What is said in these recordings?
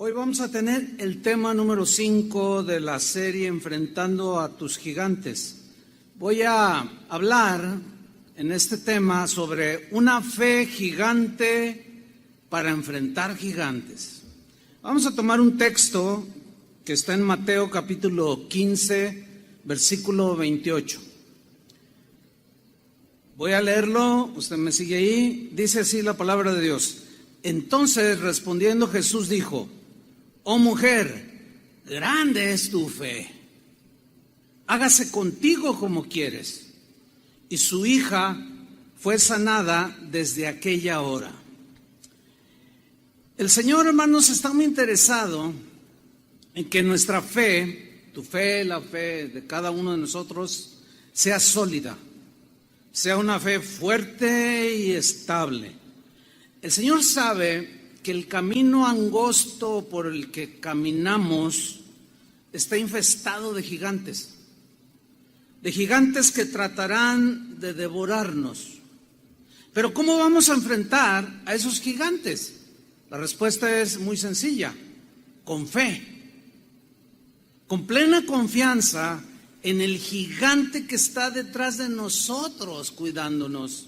Hoy vamos a tener el tema número 5 de la serie Enfrentando a tus gigantes. Voy a hablar en este tema sobre una fe gigante para enfrentar gigantes. Vamos a tomar un texto que está en Mateo capítulo 15, versículo 28. Voy a leerlo, usted me sigue ahí. Dice así la palabra de Dios. Entonces, respondiendo Jesús dijo: oh mujer, grande es tu fe, hágase contigo como quieres. Y su hija fue sanada desde aquella hora. El Señor, hermanos, está muy interesado en que nuestra fe, tu fe, la fe de cada uno de nosotros, sea sólida, sea una fe fuerte y estable. El Señor sabe que el camino angosto por el que caminamos está infestado de gigantes que tratarán de devorarnos. Pero ¿cómo vamos a enfrentar a esos gigantes? La respuesta es muy sencilla: con fe, con plena confianza en el gigante que está detrás de nosotros cuidándonos.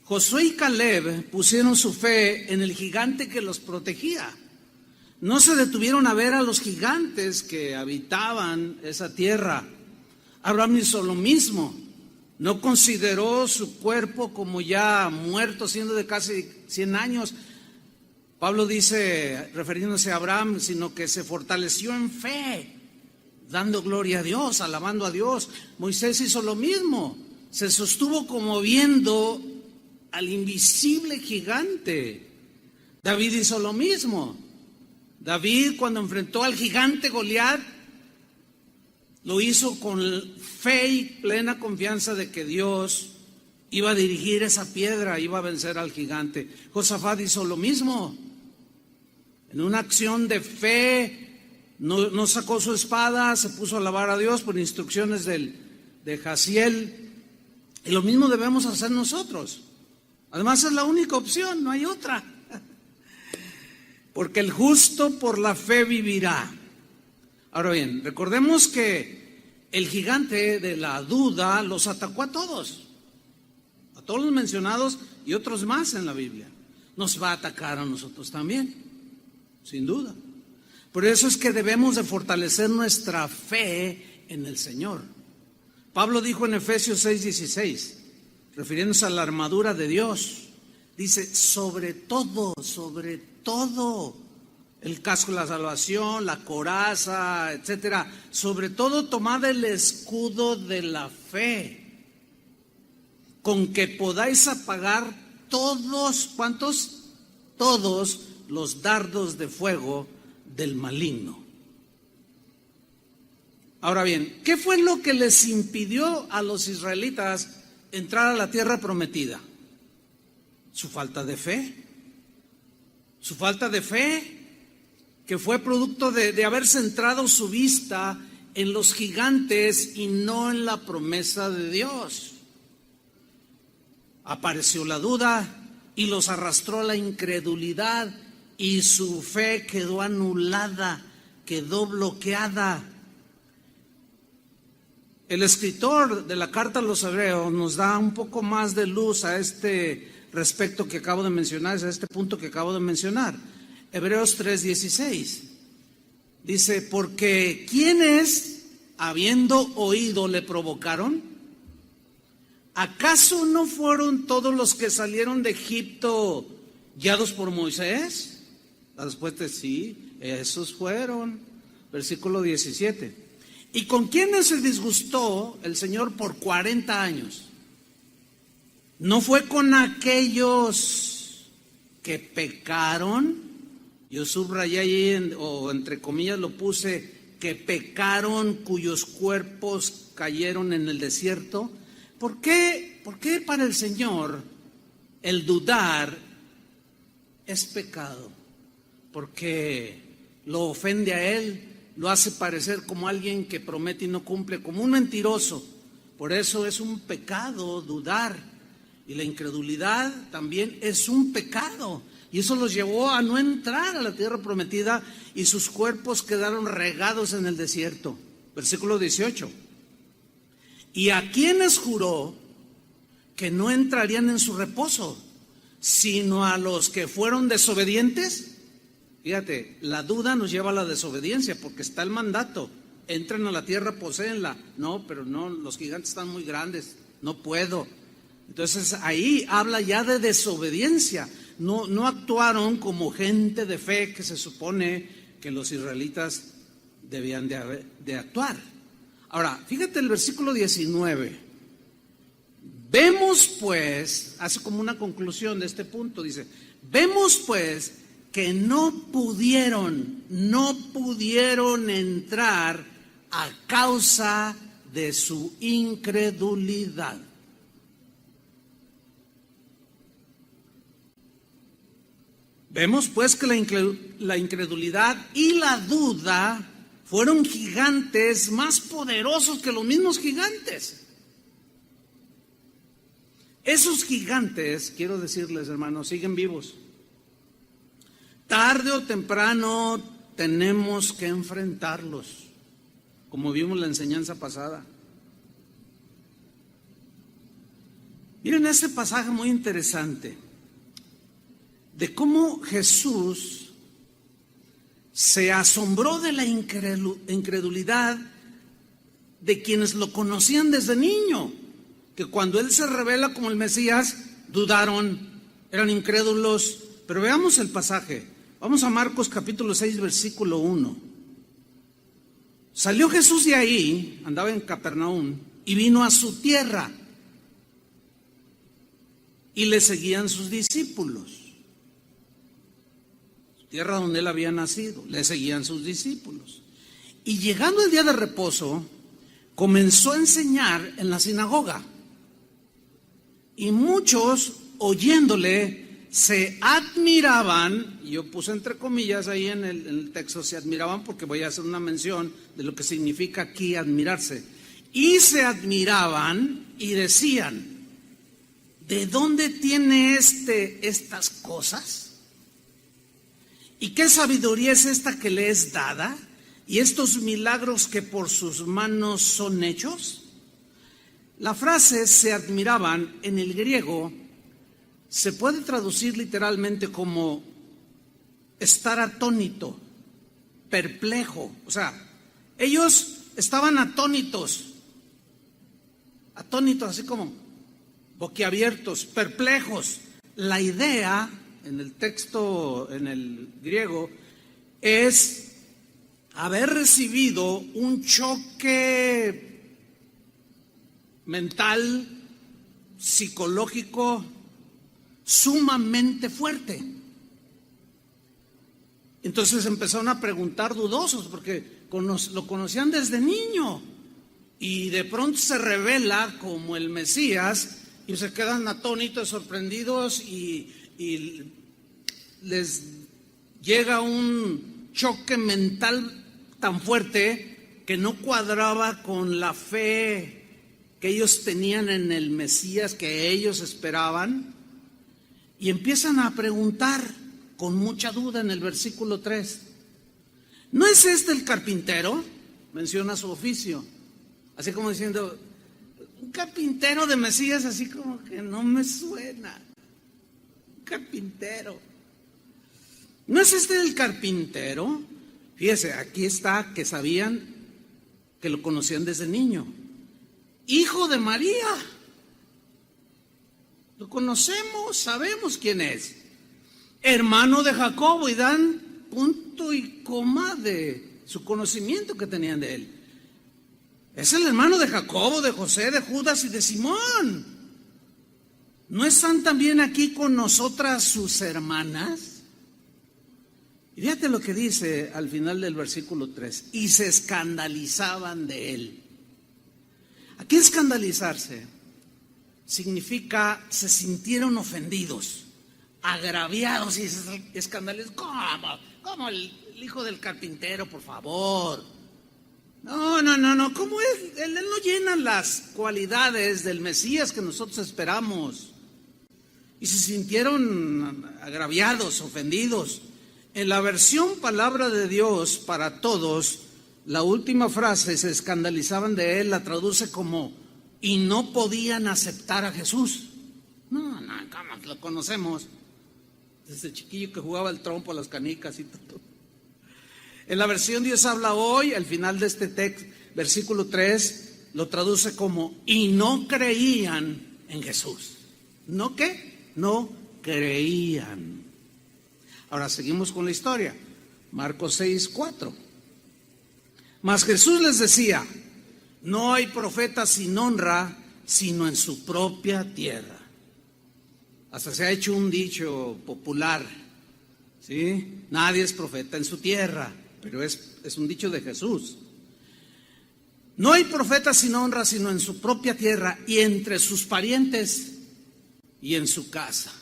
Josué y Caleb pusieron su fe en el gigante que los protegía. No se detuvieron a ver a los gigantes que habitaban esa tierra. Abraham hizo lo mismo. No consideró su cuerpo como ya muerto, siendo de casi 100 años. Pablo dice, refiriéndose a Abraham, sino que se fortaleció en fe, dando gloria a Dios, alabando a Dios. Moisés hizo lo mismo. Se sostuvo como viendo al invisible gigante. David hizo lo mismo. David, cuando enfrentó al gigante Goliat, lo hizo con fe y plena confianza de que Dios iba a dirigir esa piedra, iba a vencer al gigante. Josafat hizo lo mismo. En una acción de fe, no sacó su espada, se puso a alabar a Dios por instrucciones de Jaziel. Y lo mismo debemos hacer nosotros. Además es la única opción, no hay otra. Porque el justo por la fe vivirá. Ahora bien, recordemos que el gigante de la duda los atacó a todos los mencionados y otros más en la Biblia. Nos va a atacar a nosotros también, sin duda. Por eso es que debemos de fortalecer nuestra fe en el Señor. Pablo dijo en Efesios 6:16, refiriéndose a la armadura de Dios, dice: sobre todo, el casco de la salvación, la coraza, etcétera, sobre todo tomad el escudo de la fe, con que podáis apagar todos, ¿cuántos? Todos los dardos de fuego del maligno. Ahora bien, ¿qué fue lo que les impidió a los israelitas entrar a la tierra prometida? Su falta de fe. Su falta de fe, que fue producto de haber centrado su vista en los gigantes y no en la promesa de Dios. Apareció la duda y los arrastró a la incredulidad, y su fe quedó anulada, quedó bloqueada. El escritor de la carta a los Hebreos nos da un poco más de luz a este respecto que acabo de mencionar, a este punto que acabo de mencionar. Hebreos 3:16 dice: porque ¿quiénes, habiendo oído, le provocaron? ¿Acaso no fueron todos los que salieron de Egipto guiados por Moisés? La respuesta es sí, esos fueron. Versículo 17. ¿Y con quiénes se disgustó el Señor por 40 años? ¿No fue con aquellos que pecaron? Yo subrayé ahí, o entre comillas lo puse, que pecaron, cuyos cuerpos cayeron en el desierto. ¿Por qué para el Señor el dudar es pecado? Porque lo ofende a Él, lo hace parecer como alguien que promete y no cumple, como un mentiroso. Por eso es un pecado dudar. Y la incredulidad también es un pecado. Y eso los llevó a no entrar a la tierra prometida y sus cuerpos quedaron regados en el desierto. Versículo 18. Y a quienes juró que no entrarían en su reposo, sino a los que fueron desobedientes. Fíjate, la duda nos lleva a la desobediencia porque está el mandato. Entren a la tierra, poséenla. No, pero no, los gigantes están muy grandes, no puedo. Entonces ahí habla ya de desobediencia. No actuaron como gente de fe que se supone que los israelitas debían de actuar. Ahora, fíjate el versículo 19. Vemos pues, hace como una conclusión de este punto, dice, vemos pues que no pudieron entrar a causa de su incredulidad. Vemos pues que la incredulidad y la duda fueron gigantes más poderosos que los mismos gigantes. Esos gigantes, quiero decirles, hermanos, siguen vivos. Tarde o temprano tenemos que enfrentarlos, como vimos la enseñanza pasada. Miren este pasaje muy interesante de cómo Jesús se asombró de la incredulidad de quienes lo conocían desde niño, que cuando Él se revela como el Mesías, dudaron, eran incrédulos. Pero veamos el pasaje. Vamos a Marcos capítulo 6, versículo 1. Salió Jesús de ahí, andaba en Capernaum, y vino a su tierra, y le seguían sus discípulos. Tierra donde él había nacido, le seguían sus discípulos. Y llegando el día de reposo, comenzó a enseñar en la sinagoga. Y muchos, oyéndole, se admiraban, y yo puse entre comillas ahí en el texto, se admiraban porque voy a hacer una mención de lo que significa aquí admirarse. Y se admiraban y decían, ¿de dónde tiene estas cosas? ¿Y qué sabiduría es esta que le es dada? ¿Y estos milagros que por sus manos son hechos? La frase se admiraban en el griego se puede traducir literalmente como estar atónito, perplejo. O sea, ellos estaban atónitos, así como boquiabiertos, perplejos. La idea en el texto, en el griego, es haber recibido un choque mental, psicológico, sumamente fuerte. Entonces empezaron a preguntar dudosos, porque lo conocían desde niño, y de pronto se revela como el Mesías, y se quedan atónitos, sorprendidos, y les llega un choque mental tan fuerte que no cuadraba con la fe que ellos tenían en el Mesías que ellos esperaban, y empiezan a preguntar con mucha duda en el versículo 3. ¿No es este el carpintero? Menciona su oficio, así como diciendo, un carpintero de Mesías, así como que no me suena. Carpintero. ¿No es este el carpintero? Fíjese, aquí está que sabían que lo conocían desde niño. Hijo de María. Lo conocemos, sabemos quién es. Hermano de Jacobo, y dan punto y coma de su conocimiento que tenían de él. Es el hermano de Jacobo, de José, de Judas y de Simón. ¿No están también aquí con nosotras sus hermanas? Y fíjate lo que dice al final del versículo 3. Y se escandalizaban de él. Aquí escandalizarse significa se sintieron ofendidos, agraviados y escandalizados. ¿Cómo el hijo del carpintero, por favor? No. ¿Cómo es? Él no llena las cualidades del Mesías que nosotros esperamos. y se sintieron agraviados, ofendidos. En la versión Palabra de Dios para Todos, la última frase, se escandalizaban de él, la traduce como, y no podían aceptar a Jesús. No, ¿cómo lo conocemos? Desde chiquillo que jugaba el trompo, las canicas y todo. En la versión Dios habla hoy, al final de este texto, versículo 3, lo traduce como, y no creían en Jesús. ¿No qué? No creían. Ahora seguimos con la historia. Marcos 6:4. Mas Jesús les decía, no hay profeta sin honra, sino en su propia tierra. Hasta se ha hecho un dicho popular, ¿sí? Nadie es profeta en su tierra, pero es un dicho de Jesús. No hay profeta sin honra, sino en su propia tierra y entre sus parientes y en su casa.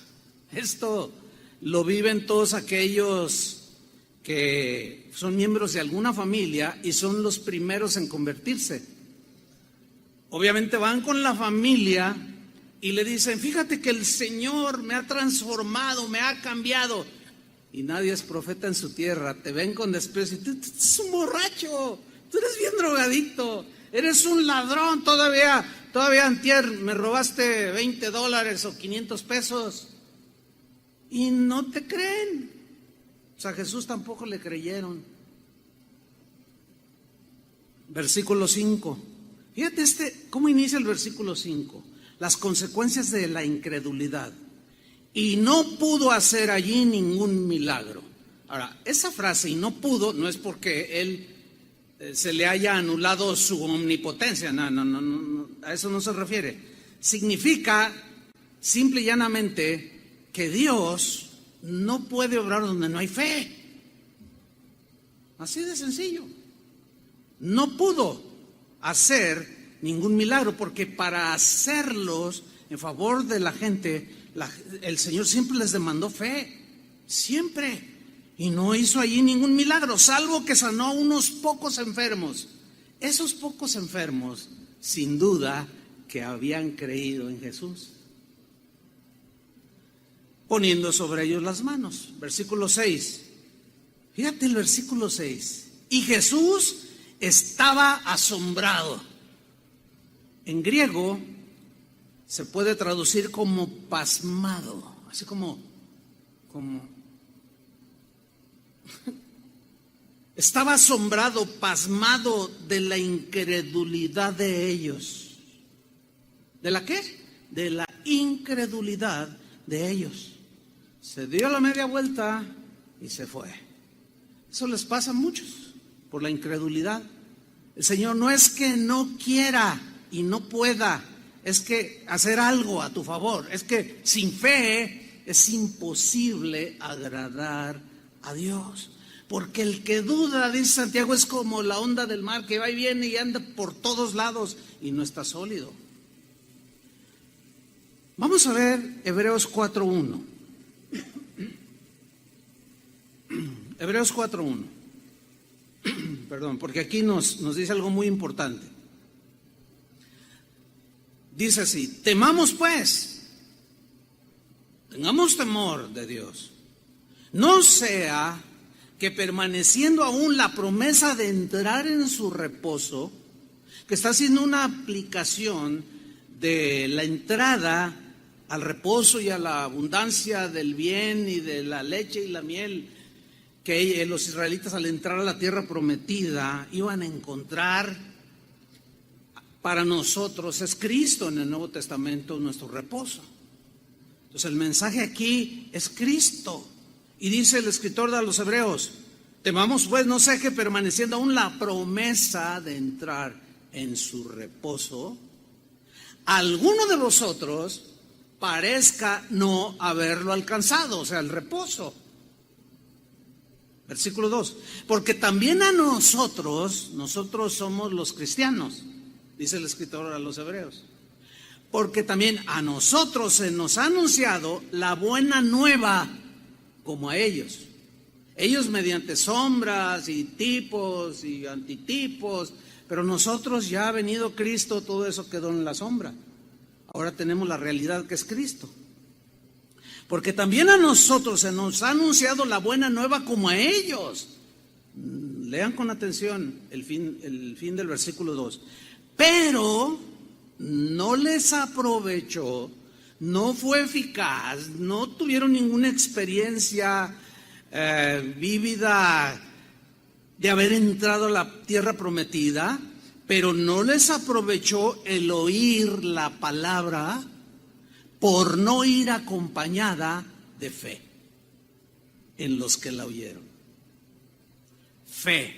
Esto lo viven todos aquellos que son miembros de alguna familia y son los primeros en convertirse. Obviamente van con la familia y le dicen, fíjate que el Señor me ha transformado, me ha cambiado. Y nadie es profeta en su tierra, te ven con desprecio. Tú eres un borracho, tú eres bien drogadicto, eres un ladrón, todavía antier me robaste $20 o 500 pesos. Y no te creen. O sea, a Jesús tampoco le creyeron. Versículo 5. Fíjate cómo inicia el versículo 5. Las consecuencias de la incredulidad. Y no pudo hacer allí ningún milagro. Ahora, esa frase, y no pudo, no es porque él se le haya anulado su omnipotencia. No, a eso no se refiere. Significa, simple y llanamente, que Dios no puede obrar donde no hay fe. Así de sencillo. No pudo hacer ningún milagro, porque para hacerlos en favor de la gente, el Señor siempre les demandó fe, siempre. Y no hizo allí ningún milagro, salvo que sanó a unos pocos enfermos. Esos pocos enfermos, sin duda, que habían creído en Jesús, poniendo sobre ellos las manos. Versículo 6. Fíjate el versículo 6. Y Jesús estaba asombrado. En griego se puede traducir como pasmado, así como estaba asombrado, pasmado de la incredulidad de ellos. ¿De la qué? De la incredulidad de ellos. Se dio la media vuelta y se fue. Eso les pasa a muchos por la incredulidad. El Señor no es que no quiera y no pueda, es que hacer algo a tu favor. Es que sin fe es imposible agradar a Dios. Porque el que duda, dice Santiago, es como la onda del mar que va y viene y anda por todos lados y no está sólido. Vamos a ver Hebreos 4:1. Hebreos 4:1. Perdón, porque aquí nos dice algo muy importante. Dice así: temamos pues, tengamos temor de Dios, no sea que permaneciendo aún la promesa de entrar en su reposo, que está haciendo una aplicación de la entrada al reposo y a la abundancia del bien y de la leche y la miel, que los israelitas al entrar a la tierra prometida iban a encontrar. Para nosotros es Cristo en el Nuevo Testamento nuestro reposo. Entonces el mensaje aquí es Cristo. Y dice el escritor de los Hebreos: temamos pues, no sea que permaneciendo aún la promesa de entrar en su reposo, alguno de vosotros parezca no haberlo alcanzado, o sea, el reposo. Versículo 2: porque también a nosotros somos los cristianos, dice el escritor a los Hebreos, porque también a nosotros se nos ha anunciado la buena nueva como a ellos. Ellos mediante sombras y tipos y antitipos, pero nosotros, ya ha venido Cristo, todo eso quedó en la sombra. Ahora tenemos la realidad que es Cristo. Porque también a nosotros se nos ha anunciado la buena nueva como a ellos. Lean con atención el fin del versículo 2. Pero no les aprovechó, no fue eficaz, no tuvieron ninguna experiencia vívida de haber entrado a la tierra prometida, pero no les aprovechó el oír la palabra por no ir acompañada de fe en los que la oyeron. Fe.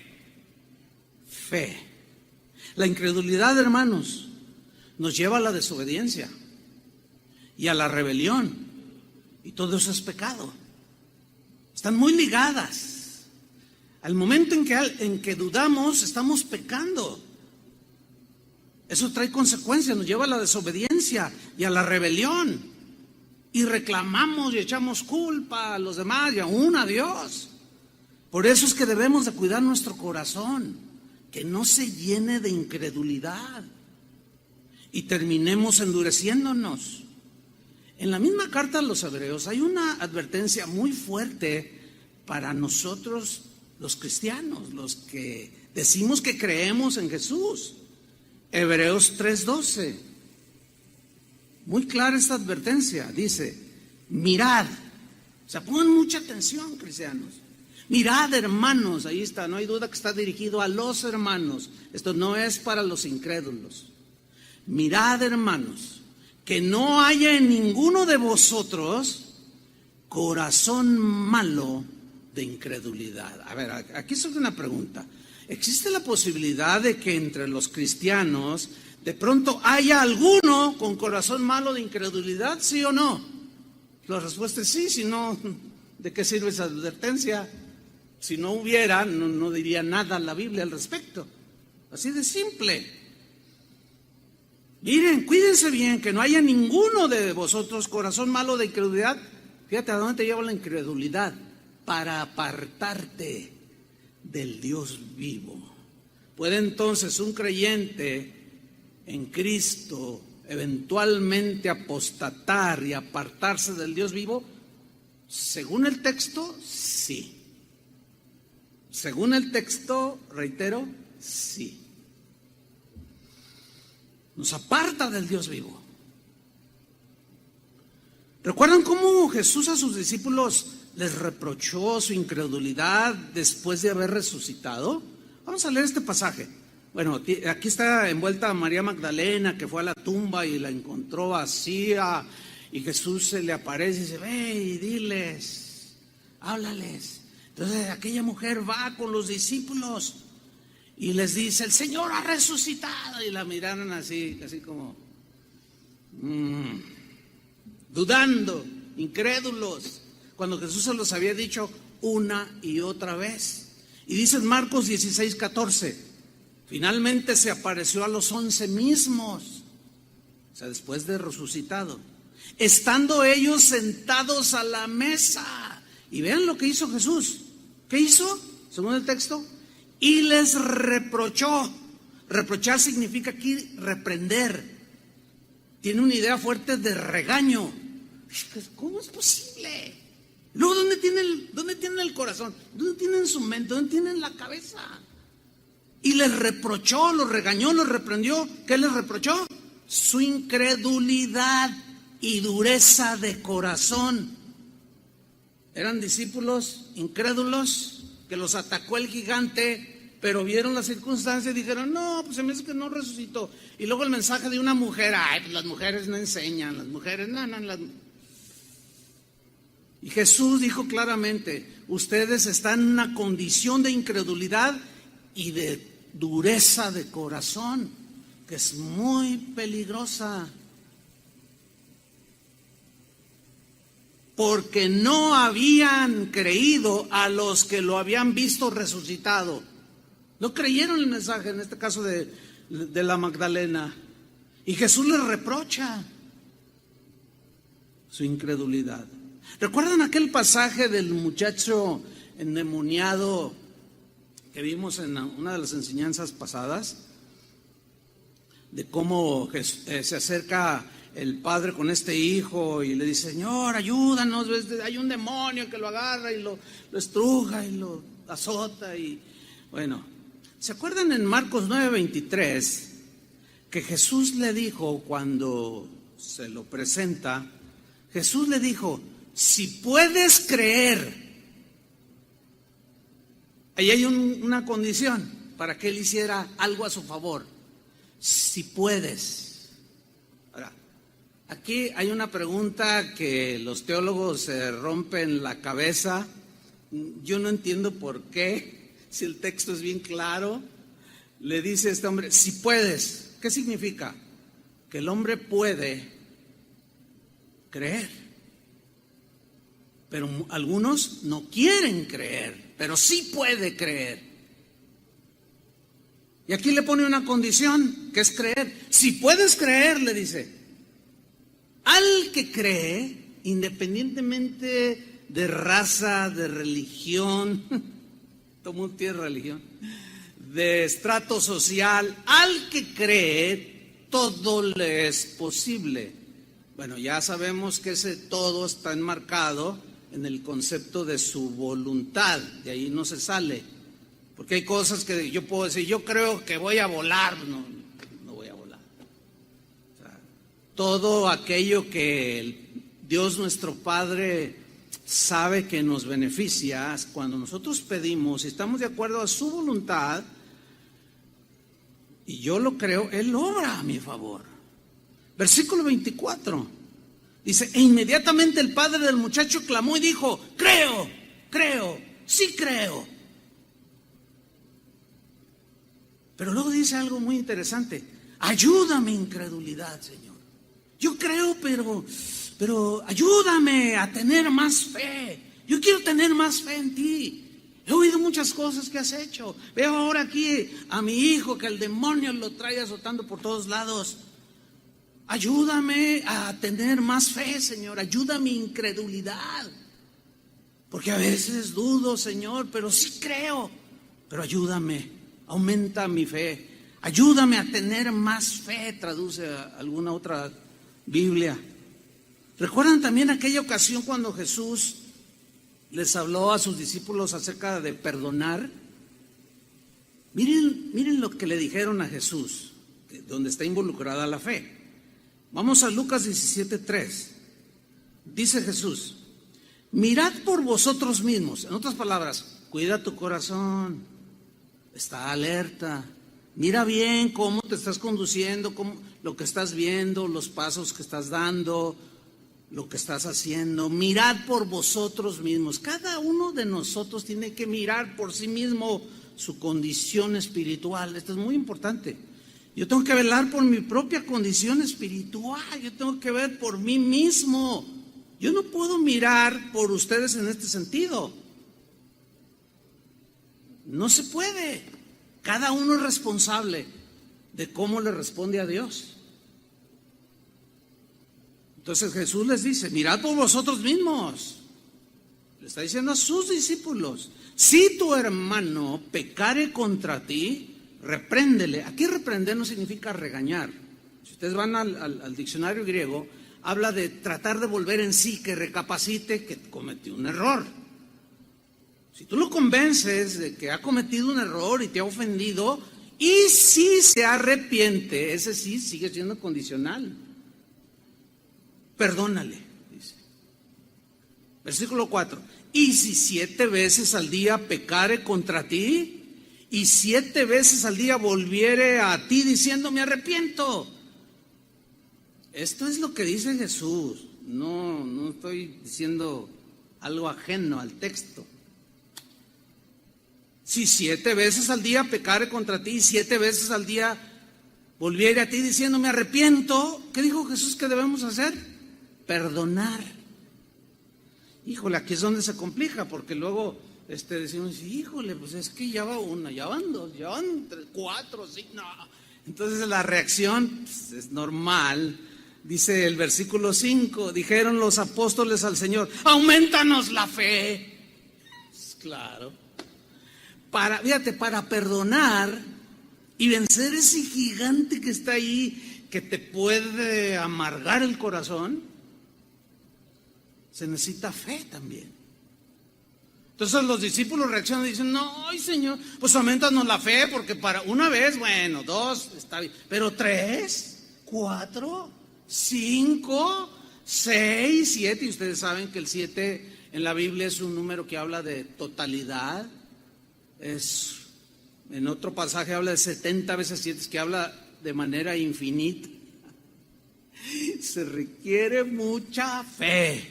La incredulidad, hermanos, nos lleva a la desobediencia y a la rebelión, y todo eso es pecado. Están muy ligadas. Al momento en que dudamos, estamos pecando. Eso trae consecuencias, nos lleva a la desobediencia y a la rebelión. Y reclamamos y echamos culpa a los demás y aún a Dios. Por eso es que debemos de cuidar nuestro corazón, que no se llene de incredulidad y terminemos endureciéndonos. En la misma carta a los Hebreos hay una advertencia muy fuerte para nosotros los cristianos, los que decimos que creemos en Jesús. Hebreos 3:12. Muy clara esta advertencia. Dice, mirad. O sea, pongan mucha atención, cristianos. Mirad, hermanos, ahí está, no hay duda que está dirigido a los hermanos. Esto no es para los incrédulos. Mirad, hermanos, que no haya en ninguno de vosotros corazón malo de incredulidad. A ver, aquí surge una pregunta. ¿Existe la posibilidad de que entre los cristianos de pronto haya alguno con corazón malo de incredulidad? ¿Sí o no? La respuesta es sí, si no, ¿de qué sirve esa advertencia? Si no hubiera, no diría nada la Biblia al respecto. Así de simple. Miren, cuídense bien, que no haya ninguno de vosotros corazón malo de incredulidad. Fíjate a dónde te lleva la incredulidad. Para apartarte del Dios vivo. ¿Puede entonces un creyente en Cristo eventualmente apostatar y apartarse del Dios vivo? Según el texto, sí. Según el texto, reitero, sí. Nos aparta del Dios vivo. ¿Recuerdan cómo Jesús a sus discípulos les reprochó su incredulidad después de haber resucitado? Vamos a leer este pasaje. Bueno, aquí está envuelta María Magdalena, que fue a la tumba y la encontró vacía, y Jesús se le aparece y dice, ve y diles, háblales. Entonces aquella mujer va con los discípulos y les dice, el Señor ha resucitado, y la miraron así como dudando, incrédulos, cuando Jesús se los había dicho una y otra vez. Y dice en Marcos 16:14, finalmente se apareció a los 11 mismos, o sea, después de resucitado, estando ellos sentados a la mesa. Y vean lo que hizo Jesús. ¿Qué hizo? Según el texto, y les reprochó. Reprochar significa aquí reprender. Tiene una idea fuerte de regaño. ¿Cómo es posible? Luego, ¿dónde tienen el corazón? ¿Dónde tienen su mente? ¿Dónde tienen la cabeza? Y les reprochó, los regañó, los reprendió. ¿Qué les reprochó? Su incredulidad y dureza de corazón. Eran discípulos incrédulos que los atacó el gigante, pero vieron las circunstancias y dijeron, no, pues se me hace que no resucitó. Y luego el mensaje de una mujer, ay, pues las mujeres no enseñan, las mujeres, no. Y Jesús dijo claramente, ustedes están en una condición de incredulidad y de dureza de corazón, que es muy peligrosa. Porque no habían creído a los que lo habían visto resucitado. No creyeron el mensaje, en este caso de la Magdalena. Y Jesús les reprocha su incredulidad. ¿Recuerdan aquel pasaje del muchacho endemoniado que vimos en una de las enseñanzas pasadas? de cómo se acerca el padre con este hijo y le dice: Señor, ayúdanos, hay un demonio que lo agarra y lo estruja y lo azota. Y bueno, ¿se acuerdan en Marcos 9:23 que Jesús le dijo cuando se lo presenta? Jesús le dijo: si puedes creer. Ahí hay una condición para que él hiciera algo a su favor. Si puedes. Ahora, aquí hay una pregunta que los teólogos se rompen la cabeza. Yo no entiendo por qué, si el texto es bien claro. Le dice este hombre: si puedes. ¿Qué significa? Que el hombre puede creer, pero algunos no quieren creer, pero sí puede creer. Y aquí le pone una condición, que es creer. Si puedes creer, le dice, al que cree, independientemente de raza, de religión, todo mundo tiene religión, de estrato social, al que cree, todo le es posible. Bueno, ya sabemos que ese todo está enmarcado en el concepto de su voluntad, de ahí no se sale, porque hay cosas que yo puedo decir: yo creo que voy a volar. No voy a volar. O sea, todo aquello que Dios nuestro Padre sabe que nos beneficia, cuando nosotros pedimos y estamos de acuerdo a su voluntad, y yo lo creo, Él obra a mi favor. Versículo 24 dice: e inmediatamente el padre del muchacho clamó y dijo: creo, sí creo. Pero luego dice algo muy interesante: ayuda mi incredulidad, Señor. Yo creo, pero ayúdame a tener más fe. Yo quiero tener más fe en ti. He oído muchas cosas que has hecho. Veo ahora aquí a mi hijo que el demonio lo trae azotando por todos lados. Ayúdame a tener más fe, Señor. Ayuda mi incredulidad. Porque a veces dudo, Señor, pero sí creo. Pero ayúdame, aumenta mi fe. Ayúdame a tener más fe, traduce alguna otra Biblia. ¿Recuerdan también aquella ocasión cuando Jesús les habló a sus discípulos acerca de perdonar? Miren lo que le dijeron a Jesús, donde está involucrada la fe. Vamos a Lucas 17:3. Dice Jesús: mirad por vosotros mismos. En otras palabras, cuida tu corazón, está alerta, mira bien cómo te estás conduciendo, lo que estás viendo, los pasos que estás dando, lo que estás haciendo. Mirad por vosotros mismos. Cada uno de nosotros tiene que mirar por sí mismo su condición espiritual. Esto es muy importante. Yo tengo que velar por mi propia condición espiritual. Yo tengo que ver por mí mismo. Yo no puedo mirar por ustedes en este sentido. No se puede. Cada uno es responsable de cómo le responde a Dios. Entonces Jesús les dice: mirad por vosotros mismos. Le está diciendo a sus discípulos: si tu hermano pecare contra ti, repréndele. Aquí reprender no significa regañar. Si ustedes van al diccionario griego, habla de tratar de volver en sí, que recapacite que cometió un error. Si tú lo convences de que ha cometido un error y te ha ofendido, y si se arrepiente, ese sí sigue siendo condicional. Perdónale, dice. Versículo 4. Y si 7 veces al día pecare contra ti, y 7 veces al día volviere a ti diciendo: me arrepiento. Esto es lo que dice Jesús. No estoy diciendo algo ajeno al texto. Si 7 veces al día pecare contra ti, y 7 veces al día volviere a ti diciendo: me arrepiento, ¿qué dijo Jesús que debemos hacer? Perdonar. Híjole, aquí es donde se complica, porque luego decimos: híjole, pues es que ya va una, ya van 2, ya van 3, 4, 5, no. Entonces la reacción pues, es normal. Dice el versículo 5: dijeron los apóstoles al Señor: aumentanos la fe. Pues, claro. Para perdonar y vencer ese gigante que está ahí, que te puede amargar el corazón, se necesita fe también. Entonces los discípulos reaccionan y dicen: no, ay, Señor, pues aumentanos la fe, porque para una vez, bueno, 2, está bien, pero 3, 4, 5, 6, 7, y ustedes saben que el 7 en la Biblia es un número que habla de totalidad. En otro pasaje habla de 70 veces 7, que habla de manera infinita. Se requiere mucha fe,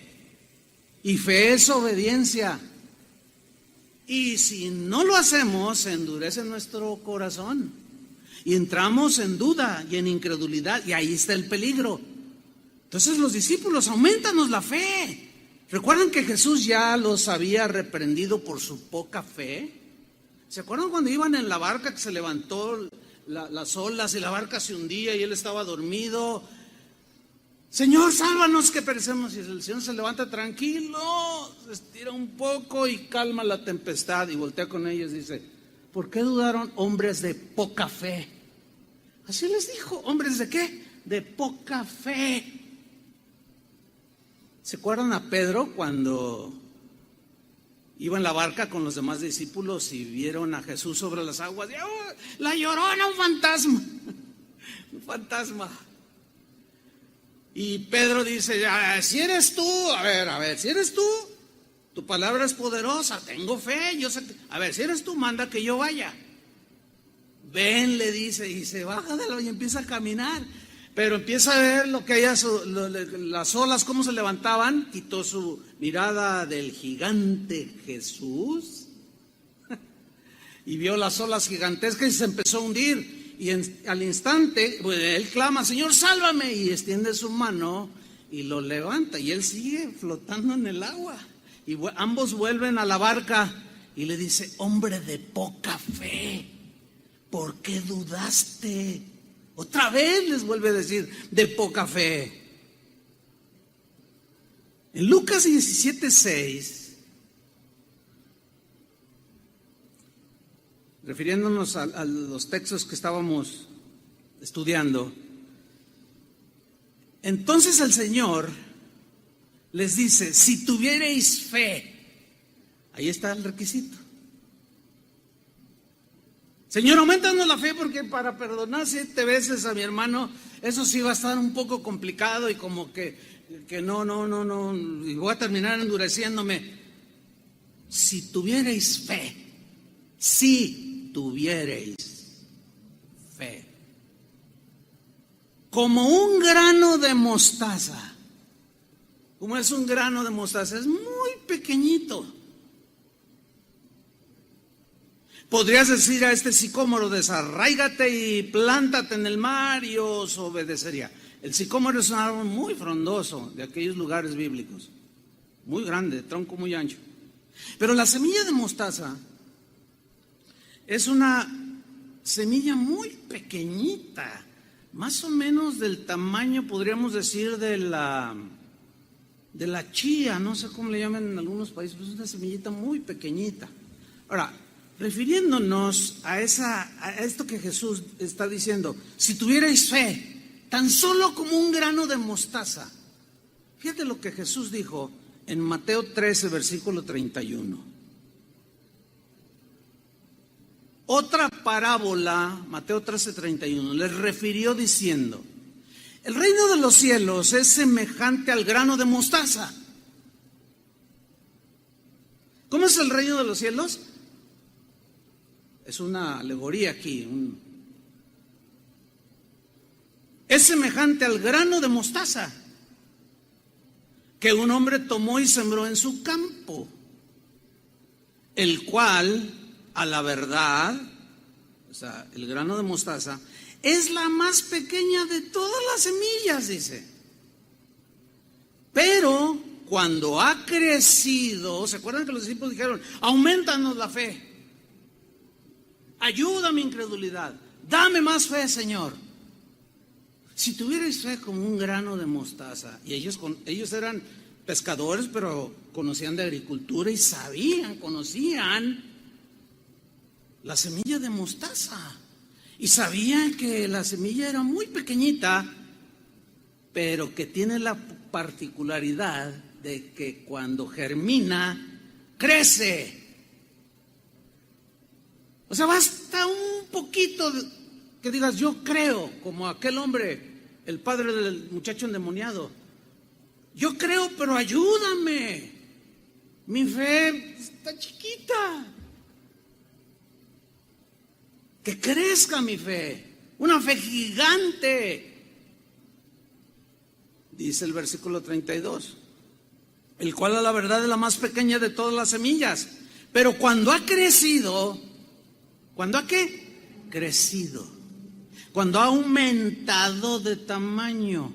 y fe es obediencia. Y si no lo hacemos, se endurece nuestro corazón y entramos en duda y en incredulidad, y ahí está el peligro. Entonces los discípulos: aumentanos la fe. ¿Recuerdan que Jesús ya los había reprendido por su poca fe? ¿Se acuerdan cuando iban en la barca, que se levantó las olas y la barca se hundía y él estaba dormido? Señor, sálvanos que perecemos. Y el Señor se levanta tranquilo, se estira un poco y calma la tempestad, y voltea con ellos y dice: ¿por qué dudaron, hombres de poca fe? Así les dijo: ¿hombres de qué? De poca fe. ¿Se acuerdan a Pedro cuando iba en la barca con los demás discípulos y vieron a Jesús sobre las aguas? Y, ¡oh, la Llorona, un fantasma! Un fantasma. Y Pedro dice: si eres tú, a ver, si eres tú, tu palabra es poderosa, tengo fe, yo sé que, a ver, si eres tú, manda que yo vaya. Ven, le dice, y se baja de y empieza a caminar. Pero empieza a ver lo que las olas, cómo se levantaban. Quitó su mirada del gigante Jesús y vio las olas gigantescas y se empezó a hundir. Y al instante, pues, él clama: Señor, sálvame, y extiende su mano y lo levanta, y él sigue flotando en el agua. Y ambos vuelven a la barca y le dice: hombre de poca fe, ¿por qué dudaste? Otra vez les vuelve a decir: de poca fe. En Lucas 17:6, refiriéndonos a los textos que estábamos estudiando, entonces el Señor les dice: si tuvierais fe. Ahí está el requisito. Señor, aumentanos la fe, porque para perdonar 7 veces a mi hermano, eso sí va a estar un poco complicado, y como que no, y voy a terminar endureciéndome. Si tuvierais fe, si tuvierais fe, como un grano de mostaza. ¿Cómo es un grano de mostaza? Es muy pequeñito. Podrías decir a este sicómoro: desarráigate y plántate en el mar, y os obedecería. El sicómoro es un árbol muy frondoso, de aquellos lugares bíblicos, muy grande, tronco muy ancho. Pero la semilla de mostaza es una semilla muy pequeñita, más o menos del tamaño, podríamos decir, de la chía, no sé cómo le llaman en algunos países, pero es una semillita muy pequeñita. Ahora, refiriéndonos a esto que Jesús está diciendo: si tuvierais fe, tan solo como un grano de mostaza. Fíjate lo que Jesús dijo en Mateo 13, versículo 31. Otra parábola, Mateo 13, 31, les refirió diciendo: el reino de los cielos es semejante al grano de mostaza. ¿Cómo es el reino de los cielos? Es una alegoría aquí. Es semejante al grano de mostaza que un hombre tomó y sembró en su campo, el cual, a la verdad, o sea, el grano de mostaza, es la más pequeña de todas las semillas, dice. Pero cuando ha crecido, ¿se acuerdan que los discípulos dijeron: aumentanos la fe? Ayuda a mi incredulidad, dame más fe, Señor. Si tuvierais fe como un grano de mostaza. Y ellos eran pescadores, pero conocían de agricultura y conocían la semilla de mostaza. Y sabía que la semilla era muy pequeñita, pero que tiene la particularidad de que cuando germina, crece. O sea, basta un poquito que digas, yo creo, como aquel hombre, el padre del muchacho endemoniado. Yo creo, pero ayúdame. Mi fe está chiquita. Que crezca mi fe, una fe gigante. Dice el versículo 32, el cual a la verdad es la más pequeña de todas las semillas. Pero cuando ha crecido, ¿cuándo ha qué? Crecido. Cuando ha aumentado de tamaño.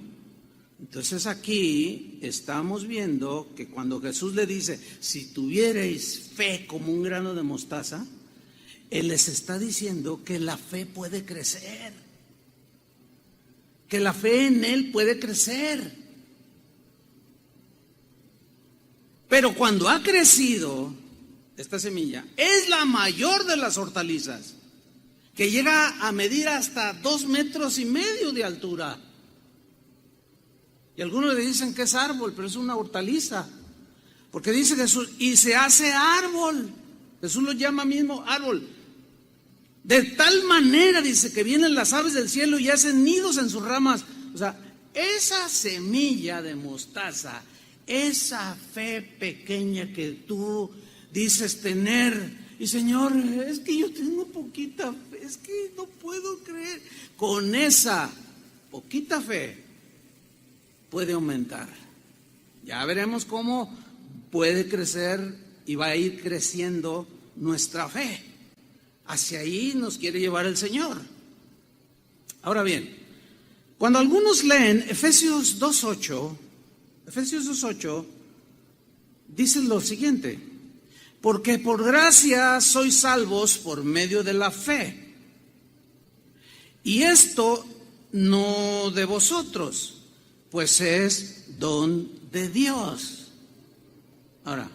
Entonces aquí estamos viendo que cuando Jesús le dice, si tuvierais fe como un grano de mostaza, Él les está diciendo que la fe puede crecer, que la fe en Él puede crecer. Pero cuando ha crecido, esta semilla es la mayor de las hortalizas, que llega a medir hasta 2,5 metros de altura. Y algunos le dicen que es árbol, pero es una hortaliza, porque dice Jesús, y se hace árbol. Jesús lo llama mismo árbol. De tal manera, dice, que vienen las aves del cielo y hacen nidos en sus ramas. O sea, esa semilla de mostaza, esa fe pequeña que tú dices tener, y Señor, es que yo tengo poquita fe, es que no puedo creer. Con esa poquita fe puede aumentar. Ya veremos cómo puede crecer y va a ir creciendo nuestra fe. Hacia ahí nos quiere llevar el Señor. Ahora bien, cuando algunos leen Efesios 2:8, dicen lo siguiente: porque por gracia sois salvos por medio de la fe. Y esto no de vosotros, pues es don de Dios. Ahora,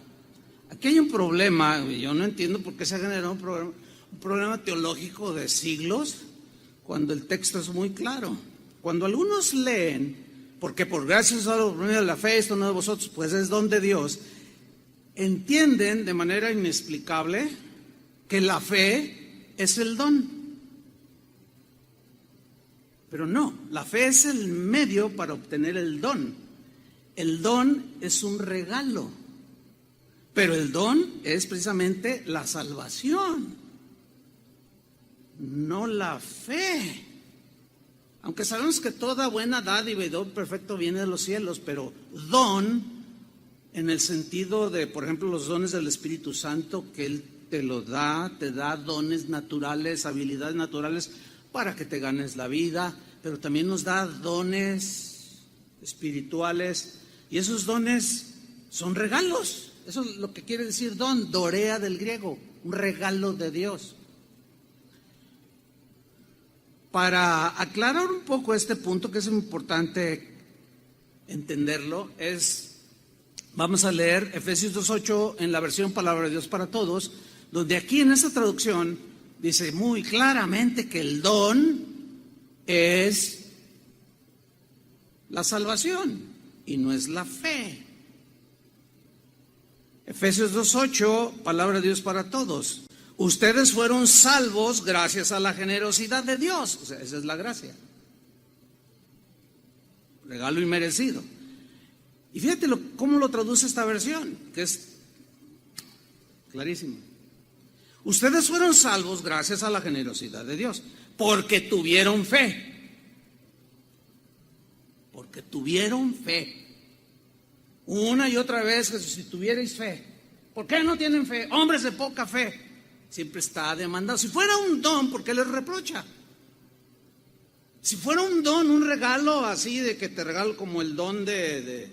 aquí hay un problema, yo no entiendo por qué se ha generado un problema teológico de siglos, cuando el texto es muy claro. Cuando algunos leen, porque por gracia sois salvos por medio de la fe, esto no de vosotros, pues es don de Dios, entienden de manera inexplicable que la fe es el don. Pero no, la fe es el medio para obtener el don. El don es un regalo, pero el don es precisamente la salvación, no la fe. Aunque sabemos que toda buena dádiva y don perfecto viene de los cielos, pero don en el sentido de, por ejemplo, los dones del Espíritu Santo, que Él te lo da, te da dones naturales, habilidades naturales para que te ganes la vida, pero también nos da dones espirituales, y esos dones son regalos. Eso es lo que quiere decir don, dorea del griego, un regalo de Dios. Para aclarar un poco este punto, que es importante entenderlo, vamos a leer Efesios 2:8 en la versión Palabra de Dios para Todos, donde aquí en esta traducción dice muy claramente que el don es la salvación y no es la fe. Efesios 2:8, Palabra de Dios para Todos. Ustedes fueron salvos gracias a la generosidad de Dios. O sea, esa es la gracia. Regalo inmerecido. Y fíjate cómo lo traduce esta versión, que es clarísimo. Ustedes fueron salvos gracias a la generosidad de Dios, porque tuvieron fe. Porque tuvieron fe. Una y otra vez, Jesús, si tuvierais fe. ¿Por qué no tienen fe? Hombres de poca fe. Siempre está demandado. Si fuera un don, ¿por qué les reprocha? Si fuera un don, un regalo así, de que te regalo como el don de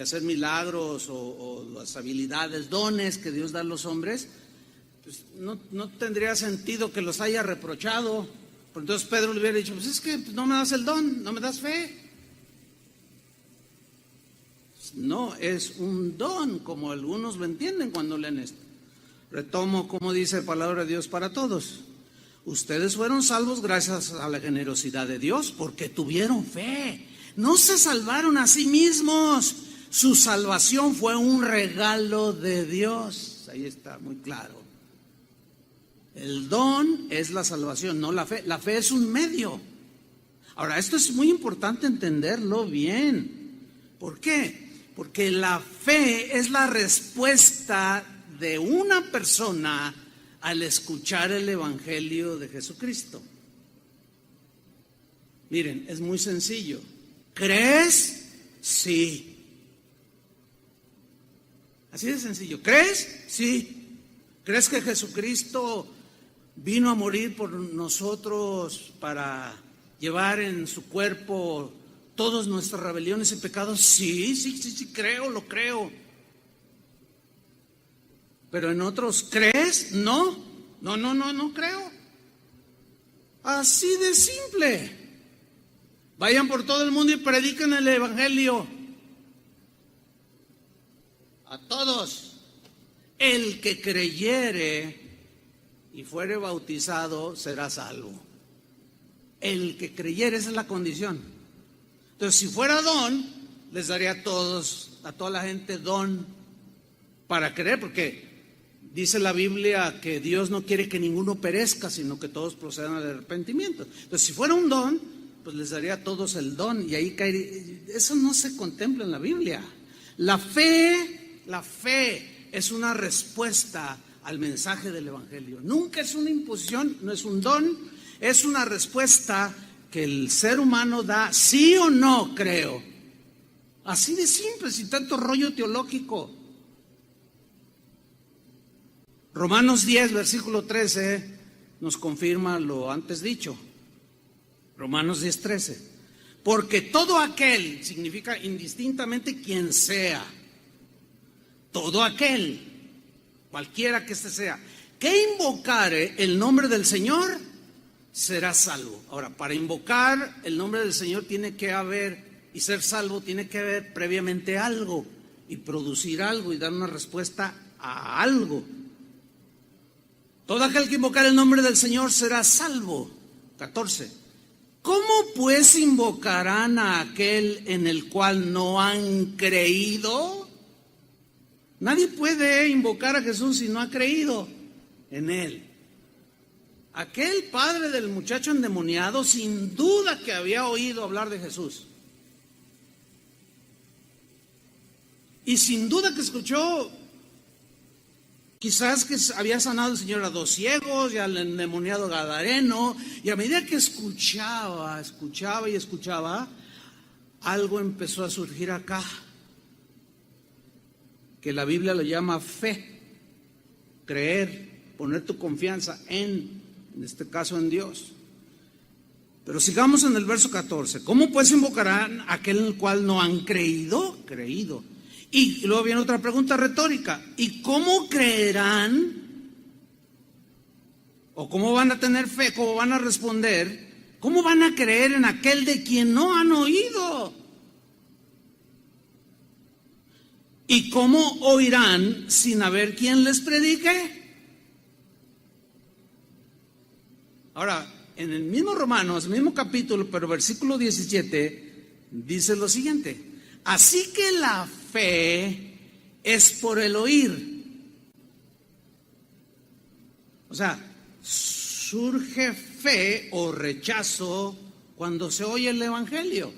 hacer milagros o las habilidades, dones que Dios da a los hombres, pues no tendría sentido que los haya reprochado. Porque entonces Pedro le hubiera dicho, pues es que no me das el don, no me das fe. No es un don, como algunos lo entienden cuando leen esto. Retomo como dice Palabra de Dios para Todos. Ustedes fueron salvos gracias a la generosidad de Dios porque tuvieron fe. No se salvaron a sí mismos. Su salvación fue un regalo de Dios. Ahí está muy claro. El don es la salvación, no la fe. La fe es un medio. Ahora, esto es muy importante entenderlo bien. ¿Por qué? Porque la fe es la respuesta de una persona al escuchar el Evangelio de Jesucristo. Miren, es muy sencillo. ¿Crees? Sí. Así de sencillo. ¿Crees? Sí. ¿Crees que Jesucristo vino a morir por nosotros para llevar en su cuerpo todas nuestras rebeliones y pecados? Sí, creo, lo creo. Pero en otros, ¿crees? No creo. Así de simple. Vayan por todo el mundo y prediquen el Evangelio a todos. El que creyere y fuere bautizado será salvo. El que creyere, esa es la condición. Entonces, si fuera don, les daría a toda la gente don para creer, porque dice la Biblia que Dios no quiere que ninguno perezca, sino que todos procedan al arrepentimiento. Entonces, si fuera un don, pues les daría a todos el don, y ahí caería. Eso no se contempla en la Biblia. La fe es una respuesta al mensaje del Evangelio. Nunca es una imposición, no es un don, es una respuesta que el ser humano da, sí o no, creo. Así de simple, sin tanto rollo teológico. Romanos 10, versículo 13, nos confirma lo antes dicho. Romanos 10, 13. Porque todo aquel, significa indistintamente quien sea, todo aquel, cualquiera que este sea, que invocare el nombre del Señor, será salvo. Ahora, para invocar el nombre del Señor tiene que haber, y ser salvo tiene que haber previamente algo, y producir algo, y dar una respuesta a algo. Todo aquel que invocar el nombre del Señor será salvo. 14. ¿Cómo pues invocarán a aquel en el cual no han creído? Nadie puede invocar a Jesús si no ha creído en Él. Aquel padre del muchacho endemoniado sin duda que había oído hablar de Jesús. Y sin duda que escuchó, quizás que había sanado el Señor a 2 ciegos y al endemoniado gadareno, y a medida que escuchaba, algo empezó a surgir acá, que la Biblia lo llama fe, creer, poner tu confianza en este caso en Dios. Pero sigamos en el verso 14. ¿Cómo pues invocarán a aquel en el cual no han creído? Creído. Y luego viene otra pregunta retórica. ¿Y cómo creerán? ¿O cómo van a tener fe? ¿Cómo van a responder? ¿Cómo van a creer en aquel de quien no han oído? ¿Y cómo oirán sin haber quien les predique? Ahora, en el mismo Romanos, el mismo capítulo, pero versículo 17, dice lo siguiente. Así que la fe es por el oír. O sea, surge fe o rechazo cuando se oye el Evangelio.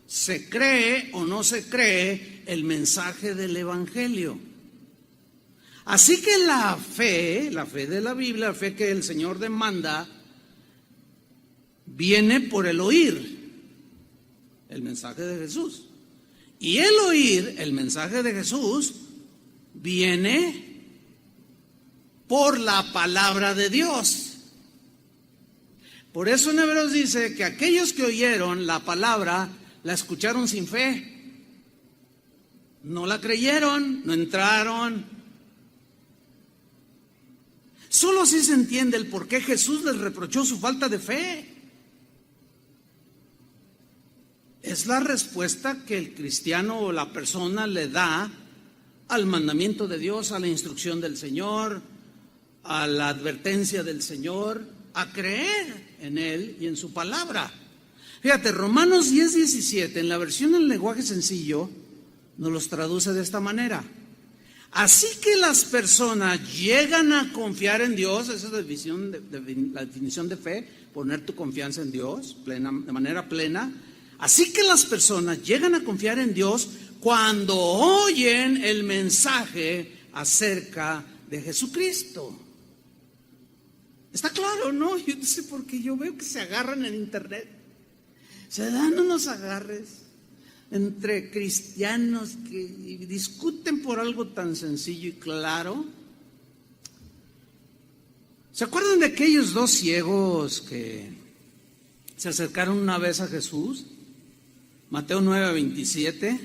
Se cree o no se cree el mensaje del Evangelio. Así que la fe de la Biblia, la fe que el Señor demanda, viene por el oír el mensaje de Jesús. Y el oír el mensaje de Jesús viene por la palabra de Dios. Por eso en Hebreos dice que aquellos que oyeron la palabra la escucharon sin fe. No la creyeron, no entraron. Solo así se entiende el por qué Jesús les reprochó su falta de fe. Es la respuesta que el cristiano o la persona le da al mandamiento de Dios, a la instrucción del Señor, a la advertencia del Señor. a creer en Él y en su palabra. Fíjate, Romanos 10:17, en la versión en lenguaje sencillo, nos los traduce de esta manera. Así que las personas llegan a confiar en Dios, esa es la definición de fe, poner tu confianza en Dios de manera plena. Así que las personas llegan a confiar en Dios cuando oyen el mensaje acerca de Jesucristo. Está claro, ¿no? Yo no sé por qué yo veo que se agarran en internet. Se dan unos agarres entre cristianos que discuten por algo tan sencillo y claro. ¿Se acuerdan de aquellos dos ciegos que se acercaron una vez a Jesús? Mateo 9:27.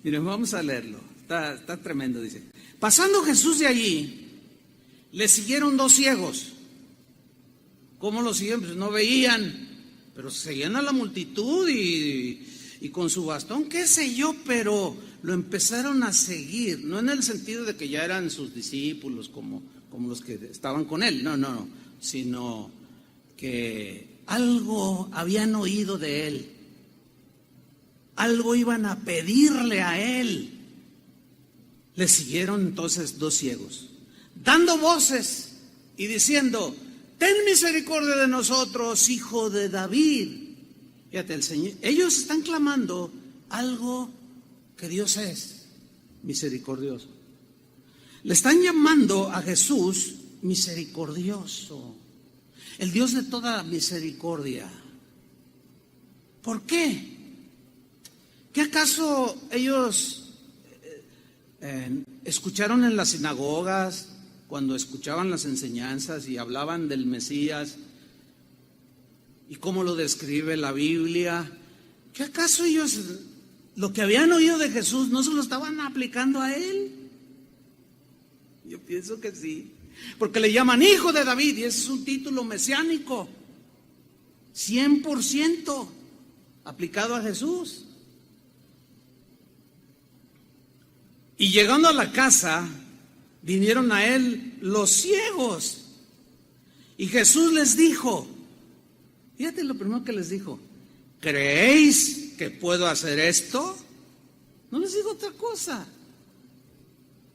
Miren, vamos a leerlo. Está tremendo, dice. Pasando Jesús de allí, le siguieron dos ciegos. ¿Cómo lo siguen? Pues no veían, pero seguían a la multitud y con su bastón, qué sé yo, pero lo empezaron a seguir, no en el sentido de que ya eran sus discípulos como los que estaban con él, no, sino que algo habían oído de él, algo iban a pedirle a él. Le siguieron entonces dos ciegos, dando voces y diciendo: ten misericordia de nosotros, hijo de David. Fíjate, el Señor, ellos están clamando algo que Dios es misericordioso. Le están llamando a Jesús misericordioso, el Dios de toda misericordia. ¿Por qué? ¿Qué acaso ellos escucharon en las sinagogas cuando escuchaban las enseñanzas y hablaban del Mesías y cómo lo describe la Biblia? ¿Qué acaso ellos lo que habían oído de Jesús no se lo estaban aplicando a él? Yo pienso que sí, porque le llaman hijo de David y ese es un título mesiánico 100% aplicado a Jesús. Y llegando a la casa, vinieron a él los ciegos y Jesús les dijo, fíjate lo primero que les dijo: ¿creéis que puedo hacer esto? No les digo otra cosa.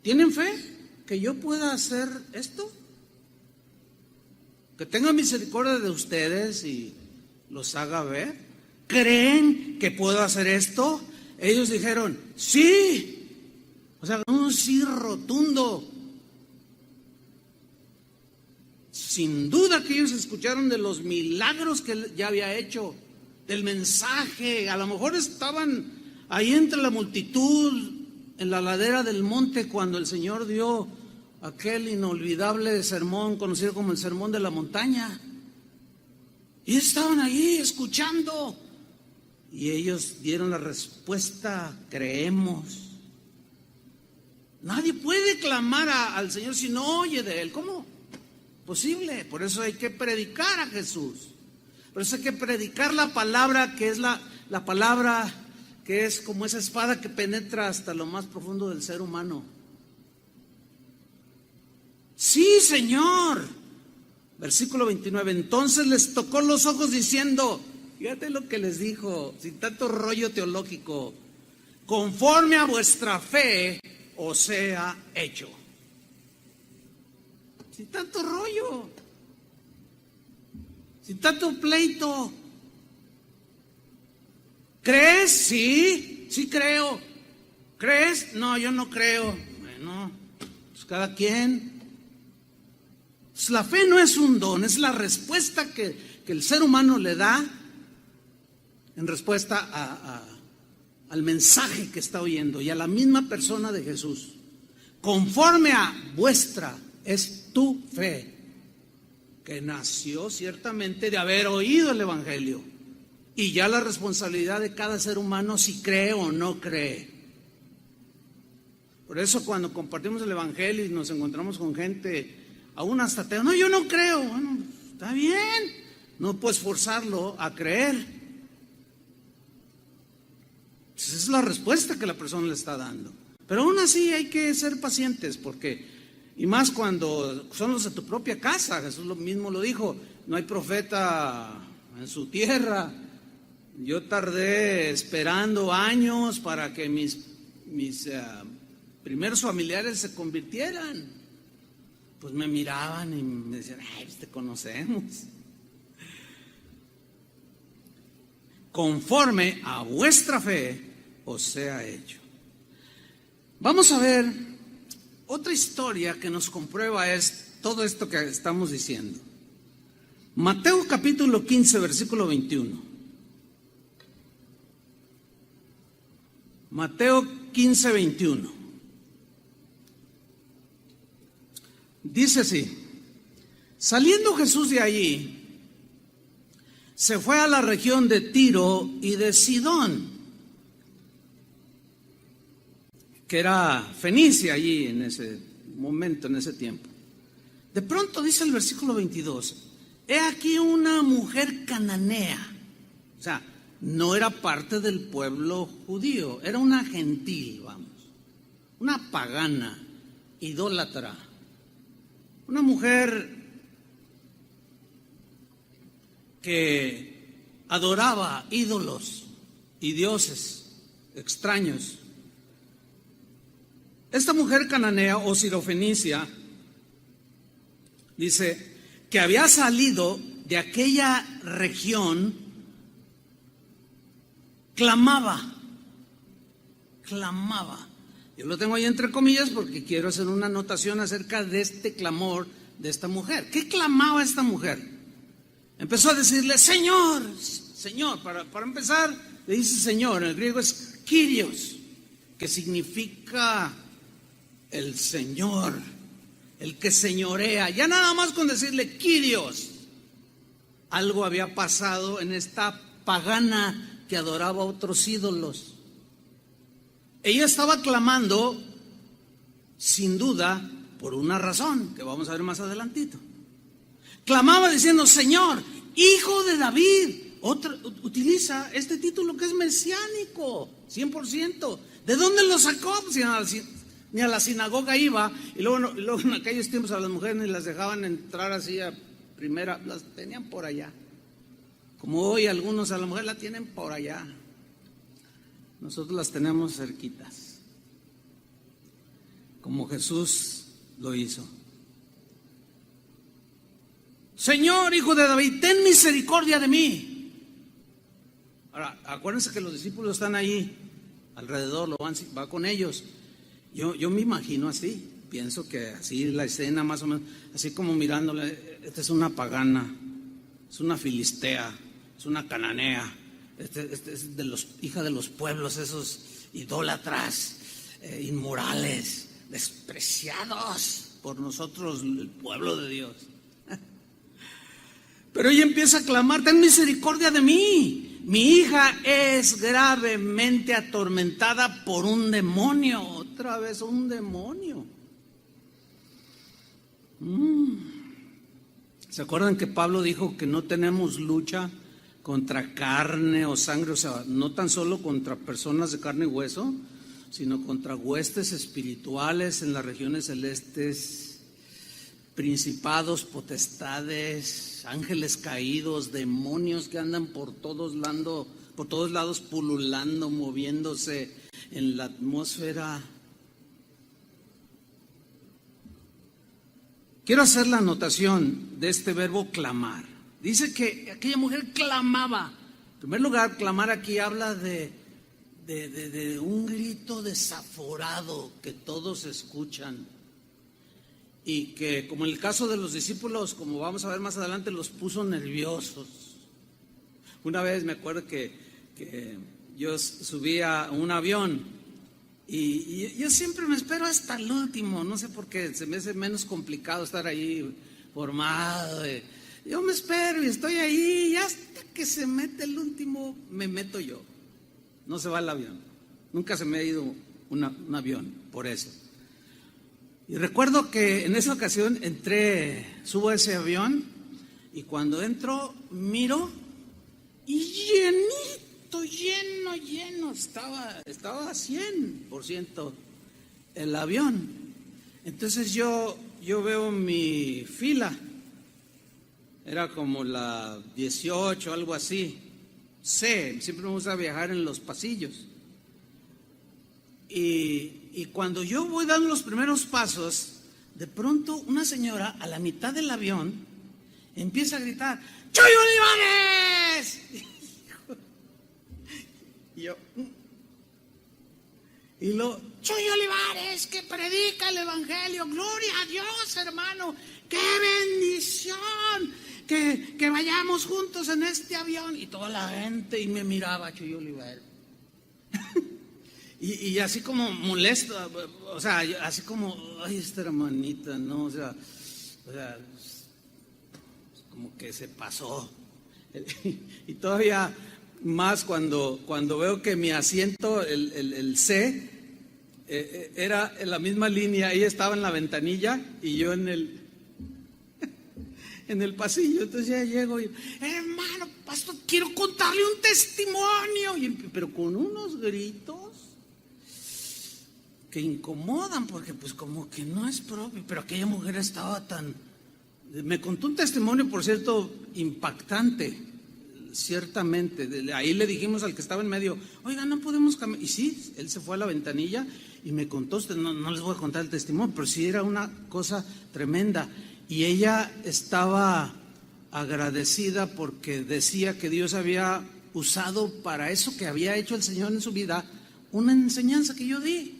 ¿Tienen fe que yo pueda hacer esto? Que tenga misericordia de ustedes y los haga ver. ¿Creen que puedo hacer esto? Ellos dijeron, sí. O sea, un sí rotundo. Sin duda que ellos escucharon de los milagros que él ya había hecho, del mensaje. A lo mejor estaban ahí entre la multitud, en la ladera del monte, cuando el Señor dio aquel inolvidable sermón conocido como el Sermón de la Montaña. Y estaban ahí escuchando. Y ellos dieron la respuesta: creemos. Nadie puede clamar al Señor si no oye de Él. ¿Cómo? Posible. Por eso hay que predicar a Jesús. Por eso hay que predicar la palabra, que es la palabra que es como esa espada que penetra hasta lo más profundo del ser humano. Sí, Señor. Versículo 29. Entonces les tocó los ojos diciendo, fíjate lo que les dijo, sin tanto rollo teológico: conforme a vuestra fe os sea hecho. Sin tanto rollo, sin tanto pleito. ¿Crees? Sí, sí creo. ¿Crees? No, yo no creo. Bueno, pues cada quien. Pues la fe no es un don, es la respuesta que el ser humano le da en respuesta al mensaje que está oyendo y a la misma persona de Jesús. Conforme a vuestra es tu fe, que nació ciertamente de haber oído el Evangelio, y ya la responsabilidad de cada ser humano si cree o no cree. Por eso cuando compartimos el Evangelio y nos encontramos con gente, aún hasta ateo, no, yo no creo. Bueno, está bien, no puedes forzarlo a creer. Esa es la respuesta que la persona le está dando. Pero aún así hay que ser pacientes, porque Y más cuando son los de tu propia casa. Jesús lo mismo lo dijo, no hay profeta en su tierra. Yo tardé esperando años para que mis primeros familiares se convirtieran. Pues me miraban y me decían, ay, pues te conocemos. Conforme a vuestra fe os sea hecho. Vamos a ver otra historia que nos comprueba todo esto que estamos diciendo. Mateo capítulo 15, versículo 21. Mateo 15, 21. Dice así: saliendo Jesús de allí, se fue a la región de Tiro y de Sidón, que era Fenicia allí en ese momento, en ese tiempo. De pronto dice el versículo 22, he aquí una mujer cananea. O sea, no era parte del pueblo judío, era una gentil, vamos, una pagana, idólatra, una mujer que adoraba ídolos y dioses extraños. Esta mujer cananea o sirofenicia dice que había salido de aquella región, clamaba. Yo lo tengo ahí entre comillas porque quiero hacer una anotación acerca de este clamor de esta mujer. ¿Qué clamaba esta mujer? Empezó a decirle, Señor, Señor. Para empezar, le dice Señor. En el griego es Kyrios, que significa el Señor, el que señorea. Ya nada más con decirle Kyrios, algo había pasado en esta pagana que adoraba a otros ídolos. Ella estaba clamando, sin duda, por una razón que vamos a ver más adelantito. Clamaba diciendo, Señor, Hijo de David. Utiliza este título que es mesiánico, 100%. ¿De dónde lo sacó? Pues ni a la sinagoga iba. Y luego en aquellos tiempos a las mujeres ni las dejaban entrar así a primera, las tenían por allá. Como hoy algunos a la mujer la tienen por allá. Nosotros las tenemos cerquitas, como Jesús lo hizo. Señor, Hijo de David, ten misericordia de mí. Ahora, acuérdense que los discípulos están ahí alrededor, va con ellos. Yo me imagino así, pienso que así la escena más o menos, así como mirándole, esta es una pagana, es una filistea, es una cananea. Este es hija de los pueblos, esos idólatras, inmorales, despreciados por nosotros, el pueblo de Dios. Pero ella empieza a clamar, ten misericordia de mí. Mi hija es gravemente atormentada por un demonio. Otra vez un demonio. ¿Se acuerdan que Pablo dijo que no tenemos lucha contra carne o sangre? O sea, no tan solo contra personas de carne y hueso, sino contra huestes espirituales en las regiones celestes, principados, potestades, ángeles caídos, demonios que andan por todos lados pululando, moviéndose en la atmósfera. Quiero hacer la anotación de este verbo clamar. Dice que aquella mujer clamaba. En primer lugar, clamar aquí habla de un grito desaforado que todos escuchan. Y que, como en el caso de los discípulos, como vamos a ver más adelante, los puso nerviosos. Una vez me acuerdo que yo subí a un avión y yo siempre me espero hasta el último, no sé por qué, se me hace menos complicado estar ahí formado. Yo me espero y estoy ahí y hasta que se mete el último me meto yo. No se va el avión. Nunca se me ha ido un avión por eso. Y recuerdo que en esa ocasión subo a ese avión y cuando entro miro y lleno, estaba a 100% el avión. Entonces yo yo veo mi fila, era como la 18, algo así. Siempre me gusta viajar en los pasillos. Y cuando yo voy dando los primeros pasos, de pronto una señora a la mitad del avión empieza a gritar: ¡Chuy Olivares! Y yo, y lo, Chuy Olivares, que predica el evangelio, gloria a Dios, hermano, qué bendición, que vayamos juntos en este avión. Y toda la gente, y me miraba Chuy Olivares. Y así como molesto, o sea, así como, ay, esta hermanita, ¿no? O sea, como que se pasó. Y todavía más cuando veo que mi asiento, el C, era en la misma línea. Ella estaba en la ventanilla y yo en el pasillo. Entonces ya llego y, hermano, pastor, quiero contarle un testimonio. Pero con unos gritos que incomodan, porque pues como que no es propio. Pero aquella mujer estaba me contó un testimonio, por cierto, impactante, ciertamente. Ahí le dijimos al que estaba en medio: oiga, no podemos cambiar. Y sí, él se fue a la ventanilla y me contó. No les voy a contar el testimonio, pero sí era una cosa tremenda. Y ella estaba agradecida porque decía que Dios había usado para eso que había hecho el Señor en su vida, una enseñanza que yo di.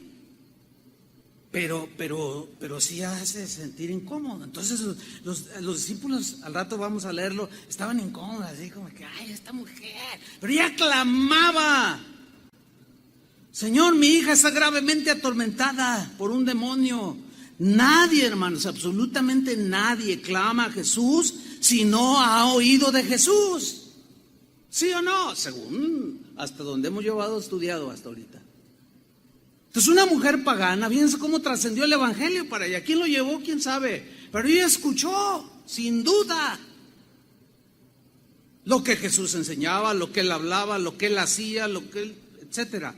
Pero sí hace sentir incómodo. Entonces los discípulos, al rato vamos a leerlo, estaban incómodos, así como que, ay, esta mujer. Pero ella clamaba: Señor, mi hija está gravemente atormentada por un demonio. Nadie, hermanos, absolutamente nadie clama a Jesús si no ha oído de Jesús. ¿Sí o no? Según hasta donde hemos estudiado hasta ahorita. Entonces una mujer pagana, fíjense cómo trascendió el evangelio para ella. ¿Quién lo llevó? ¿Quién sabe? Pero ella escuchó, sin duda, lo que Jesús enseñaba, lo que él hablaba, lo que él hacía, lo que él, etcétera.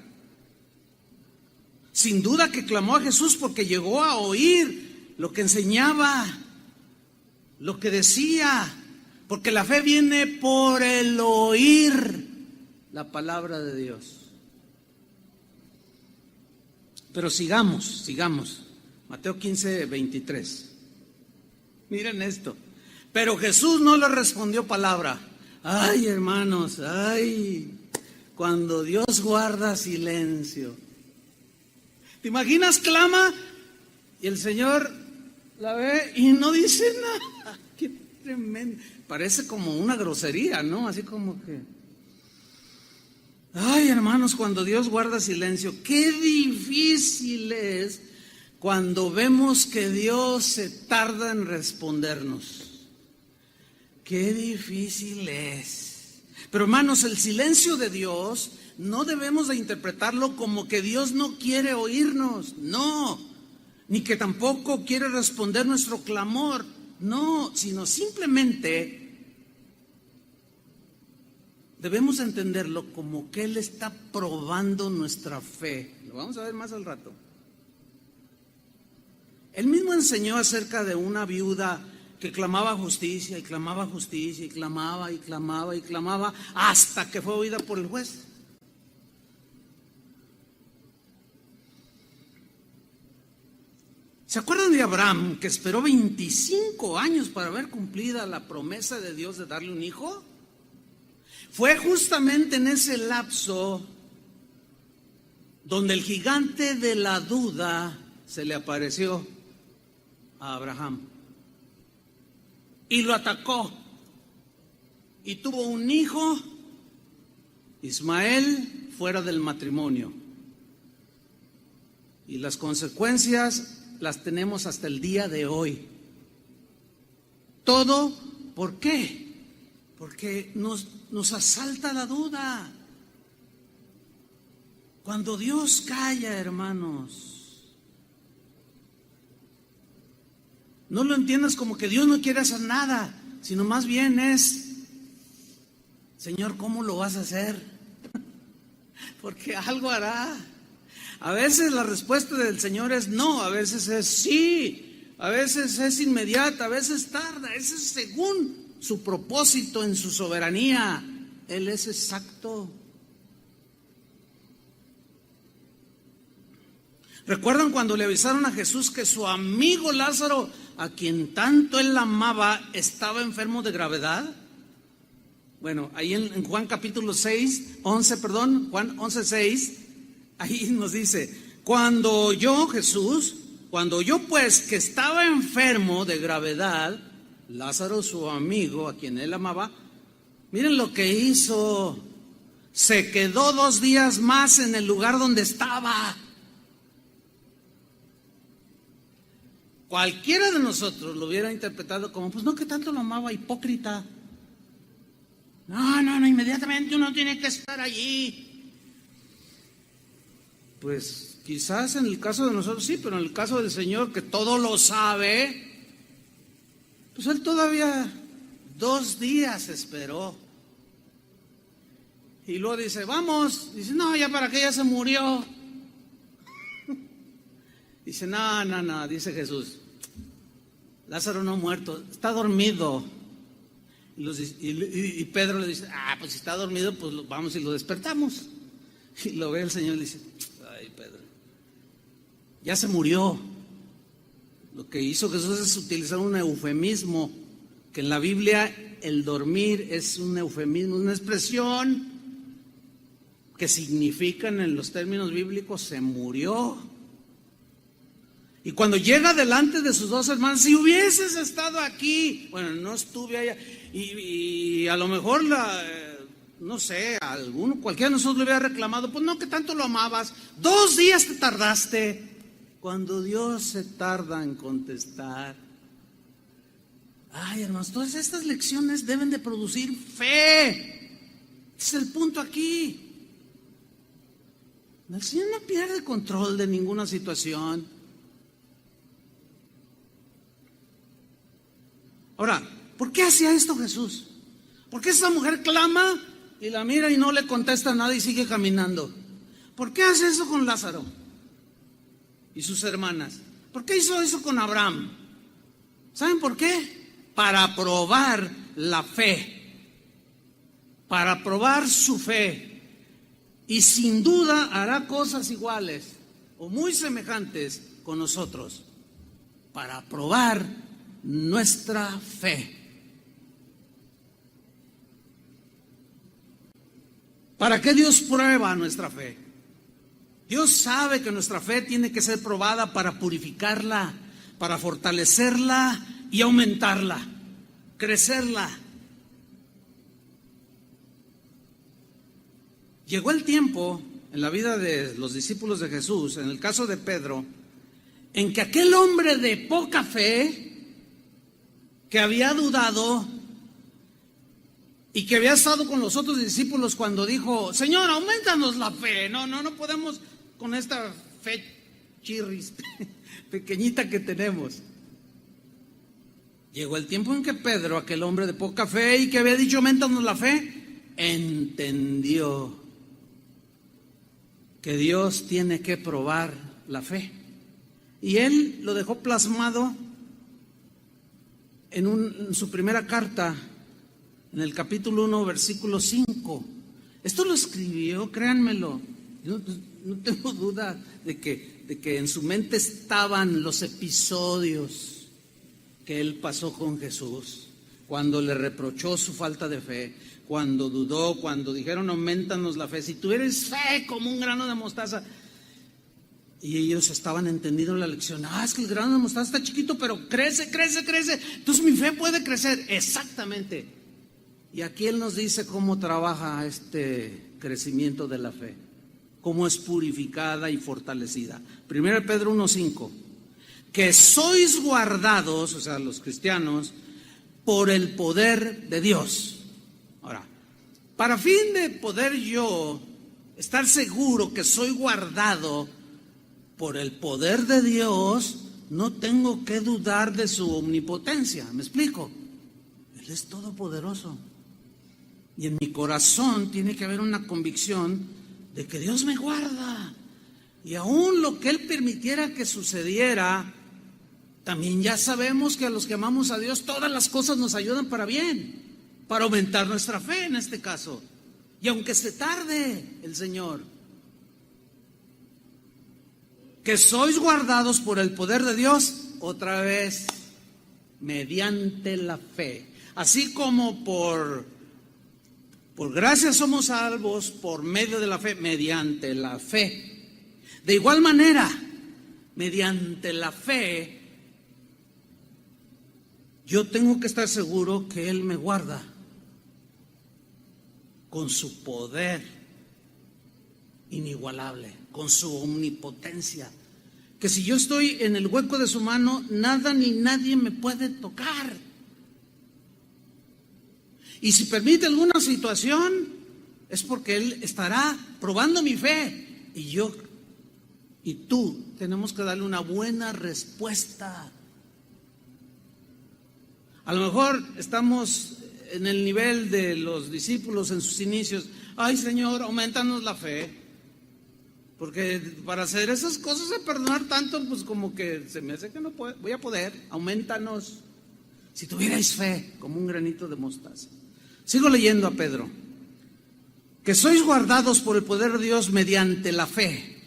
Sin duda que clamó a Jesús porque llegó a oír lo que enseñaba, lo que decía, porque la fe viene por el oír la palabra de Dios. Pero sigamos. Mateo 15, 23. Miren esto. Pero Jesús no le respondió palabra. Ay, hermanos, ay, cuando Dios guarda silencio. ¿Te imaginas? Clama y el Señor la ve y no dice nada. Qué tremendo. Parece como una grosería, ¿no? Así como que... Ay, hermanos, cuando Dios guarda silencio, qué difícil es cuando vemos que Dios se tarda en respondernos. Qué difícil es. Pero hermanos, el silencio de Dios no debemos de interpretarlo como que Dios no quiere oírnos, no, ni que tampoco quiere responder nuestro clamor, no, sino simplemente debemos entenderlo como que Él está probando nuestra fe. Lo vamos a ver más al rato. Él mismo enseñó acerca de una viuda que clamaba justicia y clamaba justicia y clamaba y clamaba y clamaba hasta que fue oída por el juez. ¿Se acuerdan de Abraham, que esperó 25 años para ver cumplida la promesa de Dios de darle un hijo? Fue justamente en ese lapso donde el gigante de la duda se le apareció a Abraham y lo atacó y tuvo un hijo, Ismael, fuera del matrimonio. Y las consecuencias las tenemos hasta el día de hoy. Todo, ¿por qué? Porque nos asalta la duda. Cuando Dios calla, hermanos, no lo entiendas como que Dios no quiere hacer nada, sino más bien es: Señor, ¿cómo lo vas a hacer? Porque algo hará. A veces la respuesta del Señor es no, a veces es sí, a veces es inmediata, a veces tarda. Ese es según su propósito en su soberanía. Él es exacto. ¿Recuerdan cuando le avisaron a Jesús que su amigo Lázaro, a quien tanto él amaba, estaba enfermo de gravedad? Bueno, ahí en Juan capítulo 11, Juan 11:6, ahí nos dice: cuando yo pues que estaba enfermo de gravedad, Lázaro, su amigo, a quien él amaba, miren lo que hizo: se quedó 2 días más en el lugar donde estaba. Cualquiera de nosotros lo hubiera interpretado como, pues no, que tanto lo amaba, hipócrita. No, inmediatamente uno tiene que estar allí. Pues quizás en el caso de nosotros sí, pero en el caso del Señor, que todo lo sabe, pues Él todavía 2 días esperó. Y luego dice, vamos. Dice, no, ya para qué, ya se murió. Dice, no, dice Jesús, Lázaro no ha muerto, está dormido. Y Pedro le dice, pues si está dormido, pues vamos y lo despertamos. Y lo ve el Señor y le dice, ay, Pedro, ya se murió. Lo que hizo Jesús es utilizar un eufemismo, que en la Biblia el dormir es un eufemismo, una expresión que significa en los términos bíblicos, se murió. Y cuando llega delante de sus 2 hermanos, si hubieses estado aquí, bueno, no estuve allá, y a lo mejor no sé, cualquiera de nosotros le hubiera reclamado, pues no, que tanto lo amabas, 2 días te tardaste. Cuando Dios se tarda en contestar. Ay, hermanos, todas estas lecciones deben de producir fe. Ese es el punto aquí. El Señor no pierde control de ninguna situación. Ahora, ¿por qué hacía esto Jesús? ¿Por qué esta mujer clama y la mira y no le contesta nada y sigue caminando? ¿Por qué hace eso con Lázaro y sus hermanas? ¿Por qué hizo eso con Abraham? ¿Saben por qué? Para probar la fe, para probar su fe. Y sin duda hará cosas iguales o muy semejantes con nosotros, para probar nuestra fe. ¿Para qué Dios prueba nuestra fe? Dios sabe que nuestra fe tiene que ser probada para purificarla, para fortalecerla y aumentarla, crecerla. Llegó el tiempo en la vida de los discípulos de Jesús, en el caso de Pedro, en que aquel hombre de poca fe, que había dudado y que había estado con los otros discípulos cuando dijo, Señor, aumentanos la fe, no podemos con esta fe chirris pequeñita que tenemos. Llegó el tiempo en que Pedro, aquel hombre de poca fe y que había dicho, aumentanos la fe, entendió que Dios tiene que probar la fe. Y él lo dejó plasmado en su primera carta, en el capítulo 1, versículo 5. Esto lo escribió, créanmelo, yo no tengo duda de que en su mente estaban los episodios que él pasó con Jesús, cuando le reprochó su falta de fe, cuando dudó, cuando dijeron, aumentanos la fe, si tú eres fe como un grano de mostaza. Y ellos estaban entendiendo la lección. Es que el grano de mostaza está chiquito, pero crece. Entonces mi fe puede crecer. Exactamente. Y aquí Él nos dice cómo trabaja este crecimiento de la fe, cómo es purificada y fortalecida. 1 Pedro 1:5. Que sois guardados, o sea, los cristianos, por el poder de Dios. Ahora, para fin de poder yo estar seguro que soy guardado por el poder de Dios, no tengo que dudar de su omnipotencia. ¿Me explico? Él es todopoderoso. Y en mi corazón tiene que haber una convicción de que Dios me guarda. Y aún lo que Él permitiera que sucediera, también ya sabemos que a los que amamos a Dios todas las cosas nos ayudan para bien, para aumentar nuestra fe en este caso. Y aunque se tarde el Señor, que sois guardados por el poder de Dios, otra vez, mediante la fe. Así como por gracia somos salvos por medio de la fe, mediante la fe. De igual manera, mediante la fe, yo tengo que estar seguro que Él me guarda con su poder inigualable, con su omnipotencia. Que si yo estoy en el hueco de su mano, nada ni nadie me puede tocar. Y si permite alguna situación, es porque Él estará probando mi fe. Y yo y tú tenemos que darle una buena respuesta. A lo mejor estamos en el nivel de los discípulos en sus inicios. Ay, Señor, aumentanos la fe. Porque para hacer esas cosas de perdonar tanto, pues como que se me hace que no voy a poder. Aumentanos. Si tuvierais fe, como un granito de mostaza. Sigo leyendo a Pedro. Que sois guardados por el poder de Dios mediante la fe,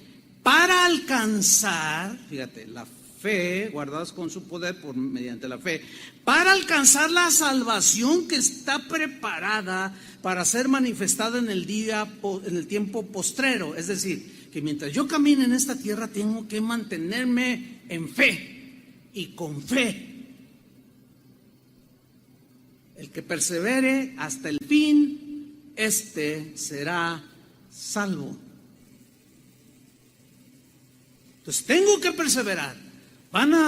para alcanzar, fíjate, la fe, guardados con su poder mediante la fe, para alcanzar la salvación que está preparada para ser manifestada en el tiempo postrero. Es decir, que mientras yo camine en esta tierra tengo que mantenerme en fe y con fe. El que persevere hasta el fin, este será salvo. Entonces tengo que perseverar.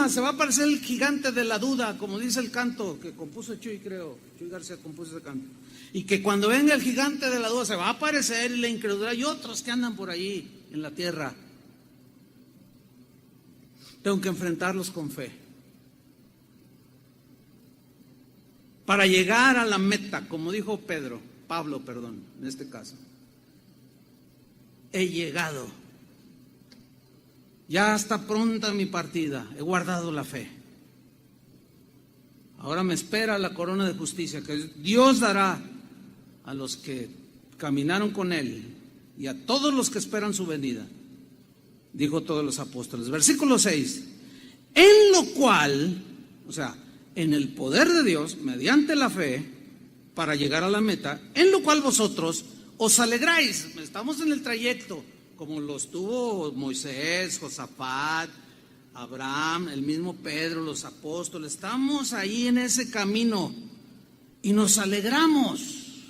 Se va a aparecer el gigante de la duda, como dice el canto que compuso Chuy, creo. Chuy García compuso ese canto. Y que cuando venga el gigante de la duda se va a aparecer la incredulidad y otros que andan por ahí en la tierra. Tengo que enfrentarlos con fe. Para llegar a la meta, como dijo Pablo, en este caso. He llegado. Ya está pronta mi partida, he guardado la fe. Ahora me espera la corona de justicia que Dios dará a los que caminaron con Él y a todos los que esperan su venida, dijo todos los apóstoles. Versículo 6, en lo cual, o sea, en el poder de Dios, mediante la fe, para llegar a la meta, en lo cual vosotros os alegráis. Estamos en el trayecto, como los tuvo Moisés, Josafat, Abraham, el mismo Pedro, los apóstoles. Estamos ahí en ese camino y nos alegramos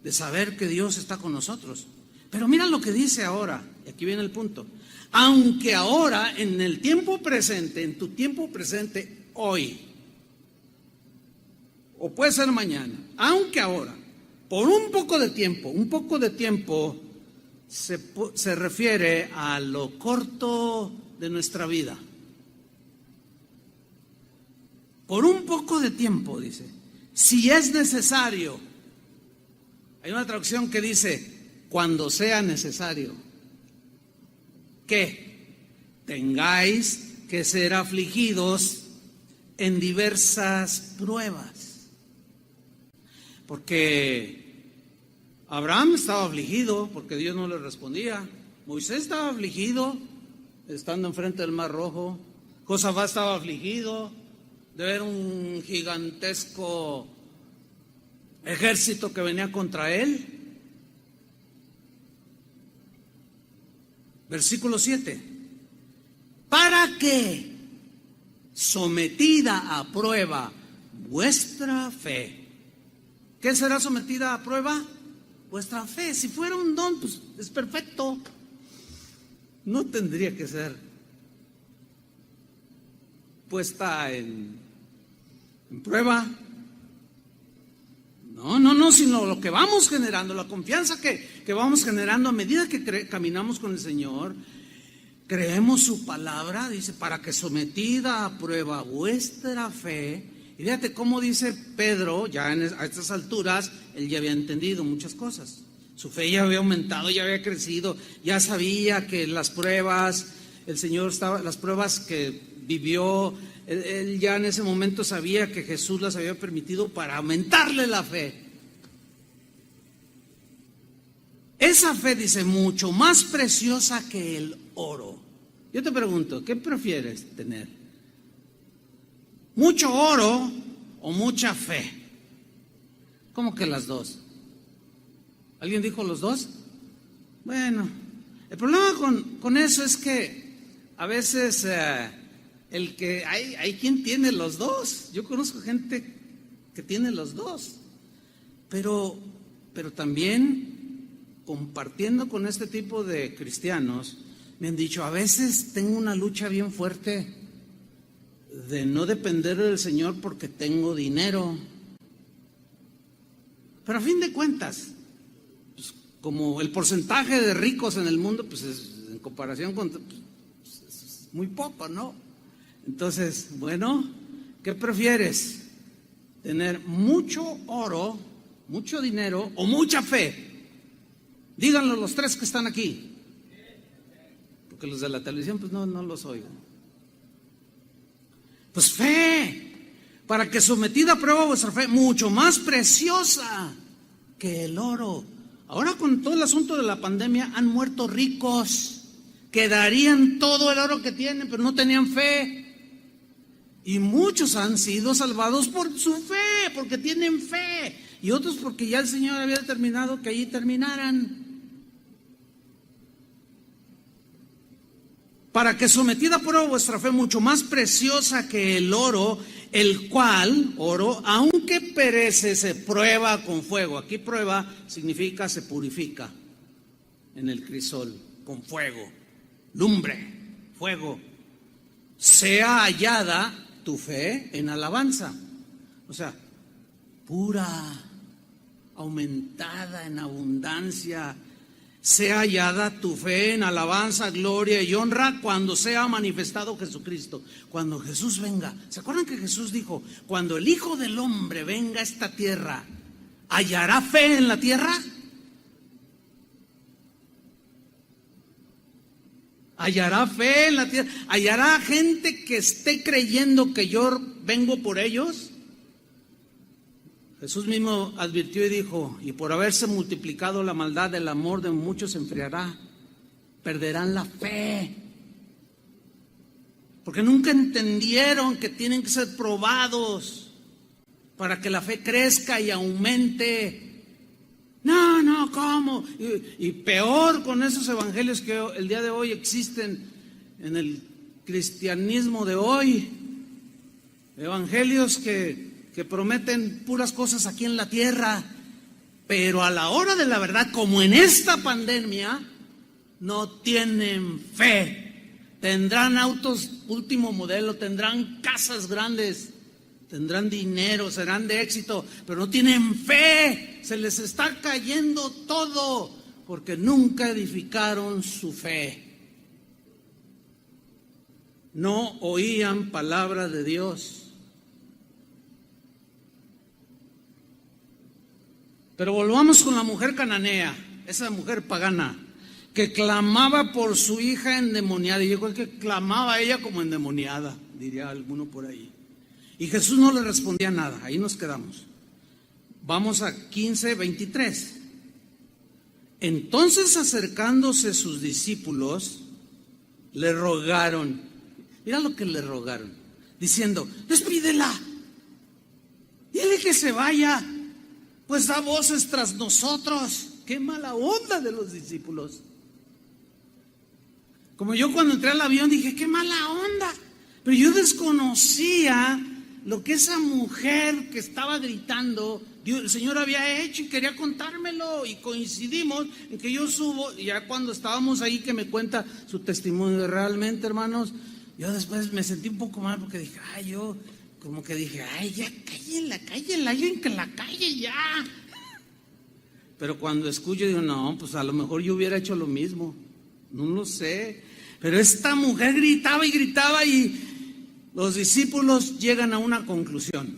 de saber que Dios está con nosotros. Pero mira lo que dice ahora, y aquí viene el punto. Aunque ahora, en el tiempo presente, en tu tiempo presente, hoy, o puede ser mañana, aunque ahora, por un poco de tiempo, se refiere a lo corto de nuestra vida. Por un poco de tiempo, dice, si es necesario. Hay una traducción que dice, cuando sea necesario, que tengáis que ser afligidos en diversas pruebas. Porque Abraham estaba afligido porque Dios no le respondía. Moisés estaba afligido estando enfrente del Mar Rojo. Josafat estaba afligido de ver un gigantesco ejército que venía contra él. Versículo 7. Para que, sometida a prueba vuestra fe. ¿Qué será sometida a prueba? Vuestra fe. Si fuera un don, pues es perfecto. No tendría que ser puesta en prueba. No, sino lo que vamos generando, la confianza que vamos generando a medida que caminamos con el Señor, creemos su palabra, dice, para que sometida a prueba vuestra fe. Y fíjate cómo dice Pedro, ya a estas alturas, él ya había entendido muchas cosas. Su fe ya había aumentado, ya había crecido, ya sabía que las pruebas, el Señor estaba, las pruebas que vivió, él ya en ese momento sabía que Jesús las había permitido para aumentarle la fe. Esa fe, dice, mucho más preciosa que el oro. Yo te pregunto, ¿qué prefieres tener? ¿Mucho oro o mucha fe? ¿Cómo que las dos? ¿Alguien dijo los dos? Bueno, el problema con eso es que a veces hay quien tiene los dos. Yo conozco gente que tiene los dos, pero también compartiendo con este tipo de cristianos, me han dicho, a veces tengo una lucha bien fuerte de no depender del Señor porque tengo dinero. Pero a fin de cuentas, pues, como el porcentaje de ricos en el mundo, pues en comparación con, pues, es muy poco, ¿no? Entonces, bueno, ¿qué prefieres? ¿Tener mucho oro, mucho dinero o mucha fe? Díganlo los tres que están aquí, porque los de la televisión pues no los oigo. Pues fe, para que sometida a prueba vuestra fe, mucho más preciosa que el oro. Ahora con todo el asunto de la pandemia han muerto ricos que darían todo el oro que tienen, pero no tenían fe. Y muchos han sido salvados por su fe, porque tienen fe, y otros porque ya el Señor había determinado que allí terminaran. Para que sometida a prueba vuestra fe, mucho más preciosa que el oro, el cual, oro, aunque perece, se prueba con fuego. Aquí prueba significa se purifica en el crisol, con fuego, lumbre, fuego. Sea hallada tu fe en alabanza. O sea, pura, aumentada en abundancia. Sea hallada tu fe en alabanza, gloria y honra cuando sea manifestado Jesucristo, cuando Jesús venga. ¿Se acuerdan que Jesús dijo, cuando el Hijo del Hombre venga a esta tierra, ¿hallará fe en la tierra? ¿Hallará fe en la tierra? ¿Hallará gente que esté creyendo que yo vengo por ellos? Jesús mismo advirtió y dijo, y por haberse multiplicado la maldad, el amor de muchos se enfriará, perderán la fe, porque nunca entendieron que tienen que ser probados para que la fe crezca y aumente. No, ¿cómo? Y peor con esos evangelios que el día de hoy existen en el cristianismo de hoy, evangelios que prometen puras cosas aquí en la tierra, pero a la hora de la verdad, como en esta pandemia, no tienen fe. Tendrán autos último modelo, tendrán casas grandes, tendrán dinero, serán de éxito, pero no tienen fe. Se les está cayendo todo porque nunca edificaron su fe. No oían palabra de Dios. Pero volvamos con la mujer cananea, esa mujer pagana, que clamaba por su hija endemoniada. Y yo creo que clamaba a ella como endemoniada, diría alguno por ahí. Y Jesús no le respondía nada, ahí nos quedamos. Vamos a 15:23. Entonces, acercándose sus discípulos, le rogaron. Mira lo que le rogaron, diciendo, despídela, dile que se vaya, pues da voces tras nosotros. Qué mala onda de los discípulos. Como yo cuando entré al avión dije, qué mala onda. Pero yo desconocía lo que esa mujer que estaba gritando, el Señor había hecho y quería contármelo. Y coincidimos en que yo subo, y ya cuando estábamos ahí que me cuenta su testimonio. Realmente, hermanos, yo después me sentí un poco mal porque dije, ya cállenla, yo en que la calle ya. Pero cuando escucho digo, no, pues a lo mejor yo hubiera hecho lo mismo, no lo sé. Pero esta mujer gritaba y gritaba, y los discípulos llegan a una conclusión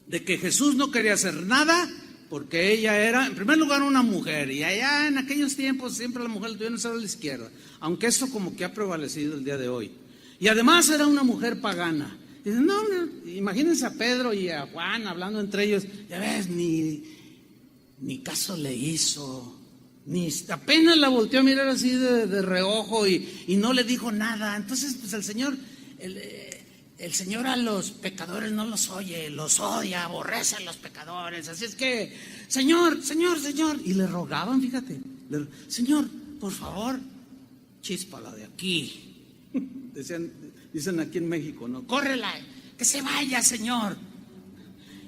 de que Jesús no quería hacer nada porque ella era, en primer lugar, una mujer, y allá en aquellos tiempos siempre la mujer la tuvieron a la izquierda, aunque eso como que ha prevalecido el día de hoy. Y además era una mujer pagana. Y dice, no, imagínense a Pedro y a Juan hablando entre ellos. Ya ves, ni caso le hizo. Ni apenas la volteó a mirar así de reojo y no le dijo nada. Entonces, pues el Señor a los pecadores no los oye, los odia, aborrece a los pecadores. Así es que, Señor. Y le rogaban, fíjate, Señor, por favor, chíspala de aquí. Dicen aquí en México, ¿no? Córrela, que se vaya, Señor.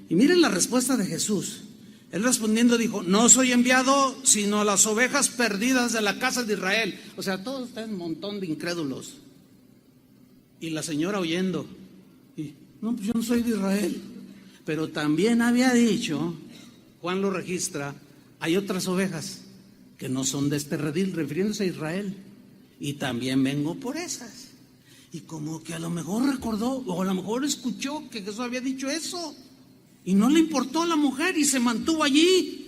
Y miren la respuesta de Jesús. Él respondiendo dijo, no soy enviado sino a las ovejas perdidas de la casa de Israel. O sea, todos están un montón de incrédulos. Y la señora oyendo, y, no, pues yo no soy de Israel. Pero también había dicho, Juan lo registra, hay otras ovejas que no son de este redil, refiriéndose a Israel. Y también vengo por esas. Y como que a lo mejor recordó, o a lo mejor escuchó que Jesús había dicho eso. Y no le importó a la mujer y se mantuvo allí.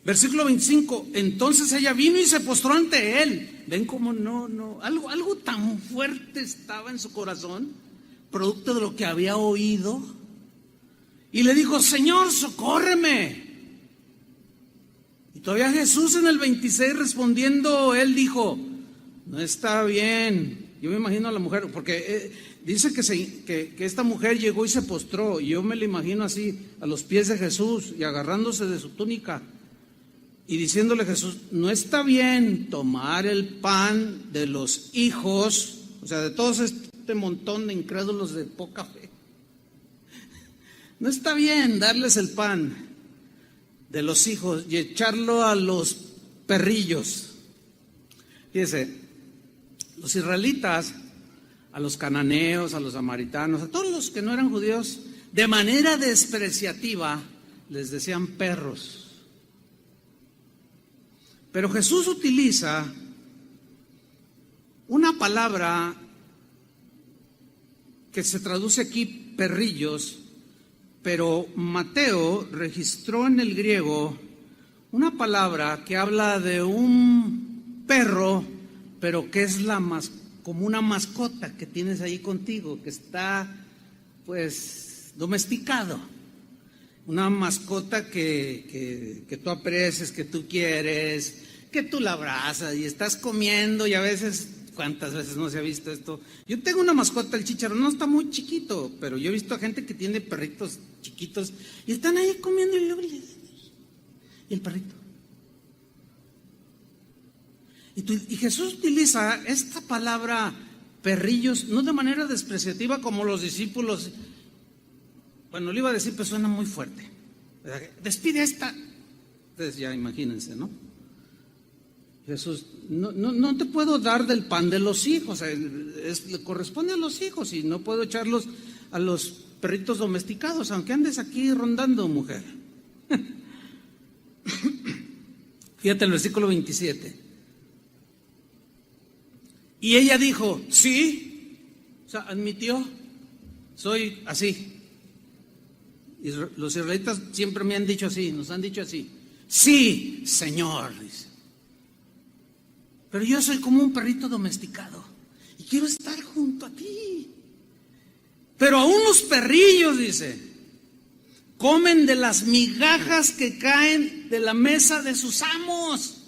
Versículo 25, entonces ella vino y se postró ante él. Ven cómo algo tan fuerte estaba en su corazón, producto de lo que había oído. Y le dijo, Señor, socórreme. Y todavía Jesús en el 26 respondiendo, él dijo, no está bien. Yo me imagino a la mujer, porque dice que esta mujer llegó y se postró, y yo me la imagino así, a los pies de Jesús y agarrándose de su túnica y diciéndole a Jesús, no está bien tomar el pan de los hijos, o sea, de todos este montón de incrédulos de poca fe. No está bien darles el pan de los hijos y echarlo a los perrillos. Fíjese, los israelitas, a los cananeos, a los samaritanos, a todos los que no eran judíos, de manera despreciativa les decían perros. Pero Jesús utiliza una palabra que se traduce aquí perrillos, pero Mateo registró en el griego una palabra que habla de un perro, pero que es como una mascota que tienes ahí contigo, que está pues domesticado. Una mascota que tú aprecias, que tú quieres, que tú la abrazas y estás comiendo y a veces, ¿cuántas veces no se ha visto esto? Yo tengo una mascota, el chícharo, no está muy chiquito, pero yo he visto a gente que tiene perritos chiquitos y están ahí comiendo y el perrito. Y Jesús utiliza esta palabra perrillos, no de manera despreciativa como los discípulos. Bueno, le iba a decir, pero suena muy fuerte. Despide a esta. Entonces ya imagínense, ¿no? Jesús, no te puedo dar del pan de los hijos, le corresponde a los hijos y no puedo echarlos a los perritos domesticados, aunque andes aquí rondando, mujer. Fíjate el versículo 27. Y ella dijo, sí, o sea, admitió, soy así. Y los israelitas siempre me han dicho así, nos han dicho así, sí, Señor, dice. Pero yo soy como un perrito domesticado y quiero estar junto a ti. Pero aún los perrillos, dice, comen de las migajas que caen de la mesa de sus amos.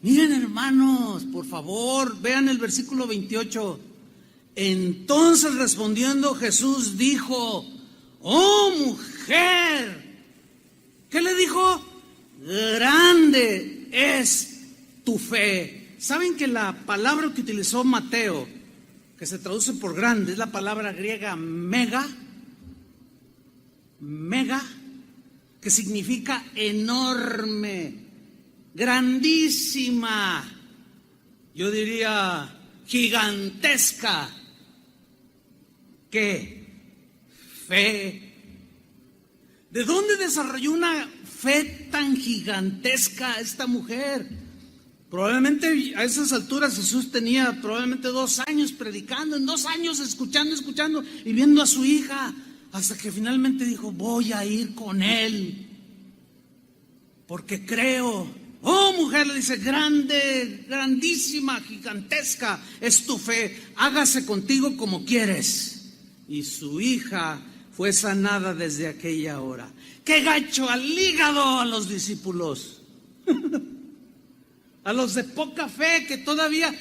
Miren, hermanos, por favor, vean el versículo 28. Entonces respondiendo Jesús dijo, oh mujer, ¿qué le dijo? Grande es tu fe. ¿Saben que la palabra que utilizó Mateo, que se traduce por grande, es la palabra griega mega, que significa enorme, grandísima, yo diría gigantesca? ¿Qué? Fe. ¿De dónde desarrolló una fe tan gigantesca esta mujer? Probablemente a esas alturas Jesús tenía probablemente 2 años predicando, en 2 años escuchando y viendo a su hija, hasta que finalmente dijo, voy a ir con él, porque creo. Oh mujer, le dice, grande, grandísima, gigantesca es tu fe, hágase contigo como quieres. Y su hija fue sanada desde aquella hora. ¡Qué gacho al hígado a los discípulos! A los de poca fe que todavía...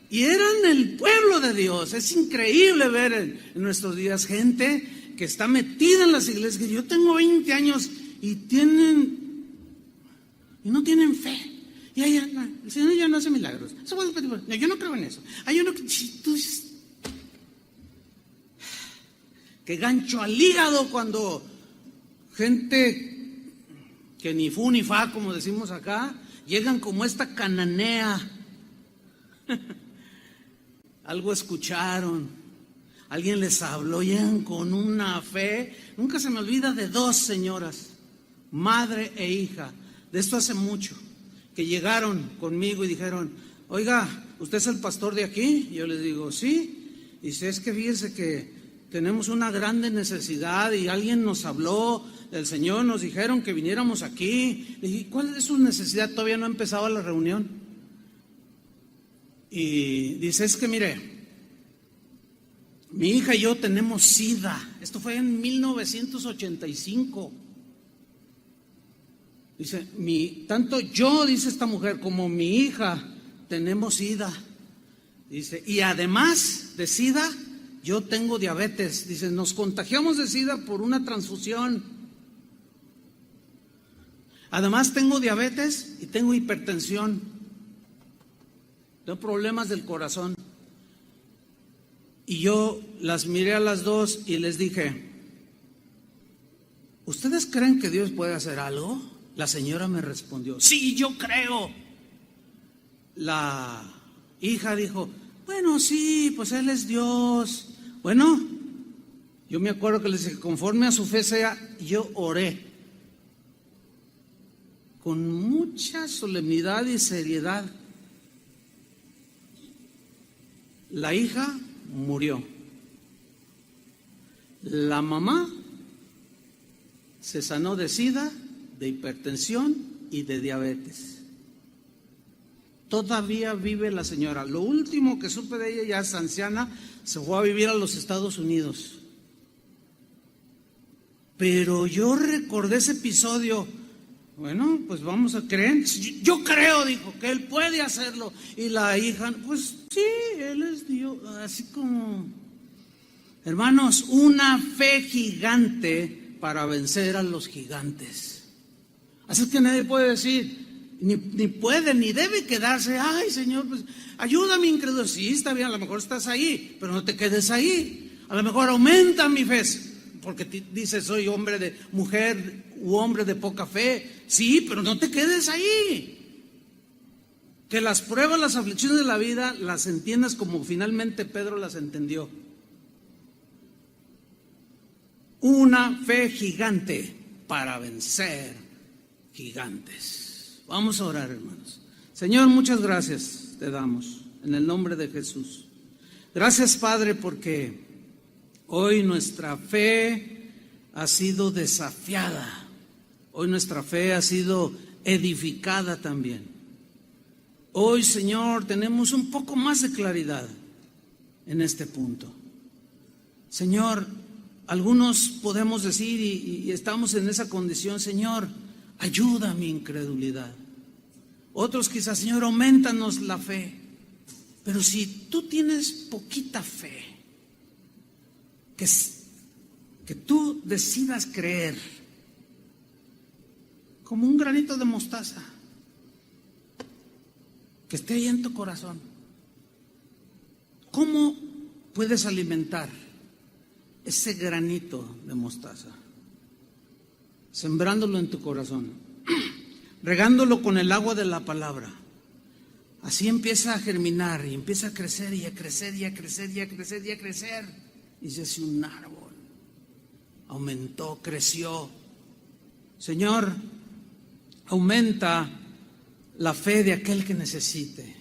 Y eran el pueblo de Dios. Es increíble ver en nuestros días gente que está metida en las iglesias, que yo tengo 20 años y no tienen fe. Y ahí, el Señor ya no hace milagros. Yo no creo en eso. Hay uno que... Qué gancho al hígado cuando gente que ni fu ni fa, como decimos acá, llegan como esta cananea. Algo escucharon, alguien les habló, llegan con una fe. Nunca se me olvida de dos señoras, madre e hija, de esto hace mucho, que llegaron conmigo y dijeron, oiga, ¿usted es el pastor de aquí? Y yo les digo, sí. Y dice, es que fíjese que tenemos una grande necesidad y alguien nos habló, el Señor nos dijeron que viniéramos aquí. Le dije, ¿cuál es su necesidad? Todavía no empezaba la reunión. Y dice, es que mire, mi hija y yo tenemos SIDA. Esto fue en 1985. Dice, tanto yo, dice esta mujer, como mi hija tenemos SIDA. Dice, y además de SIDA, yo tengo diabetes. Dice, nos contagiamos de SIDA por una transfusión. Además tengo diabetes y tengo hipertensión. Tengo problemas del corazón. Y yo las miré a las dos y les dije, ¿ustedes creen que Dios puede hacer algo? La señora me respondió, sí, yo creo. La hija dijo, bueno, sí, pues Él es Dios. Bueno, yo me acuerdo que les dije, conforme a su fe sea, yo oré con mucha solemnidad y seriedad. La hija murió. La mamá se sanó de SIDA, de hipertensión y de diabetes. Todavía vive la señora. Lo último que supe de ella, ya es anciana, se fue a vivir a los Estados Unidos. Pero yo recordé ese episodio. Bueno, pues vamos a creer. Yo creo, dijo, que Él puede hacerlo. Y la hija, pues sí, Él es Dios. Así como, hermanos, una fe gigante para vencer a los gigantes. Así que nadie puede decir, ni puede, ni debe quedarse, ay Señor, pues ayúdame, incrédulo. Sí, está bien, a lo mejor estás ahí, pero no te quedes ahí. A lo mejor aumenta mi fe, porque dices, soy hombre de mujer u hombre de poca fe. Sí, pero no te quedes ahí. Que las pruebas, las aflicciones de la vida las entiendas como finalmente Pedro las entendió. Una fe gigante para vencer gigantes. Vamos a orar, hermanos. Señor, muchas gracias te damos en el nombre de Jesús. Gracias, Padre, porque hoy nuestra fe ha sido desafiada. Hoy nuestra fe ha sido edificada también. Hoy, Señor, tenemos un poco más de claridad en este punto. Señor, algunos podemos decir y estamos en esa condición, Señor, ayuda a mi incredulidad. Otros quizás, Señor, aumentanos la fe. Pero si tú tienes poquita fe, que tú decidas creer como un granito de mostaza que esté ahí en tu corazón, ¿cómo puedes alimentar ese granito de mostaza? Sembrándolo en tu corazón, regándolo con el agua de la palabra. Así empieza a germinar y empieza a crecer y a crecer y a crecer y a crecer y a crecer. Y se hace un árbol. Aumentó, creció. Señor, aumenta la fe de aquel que necesite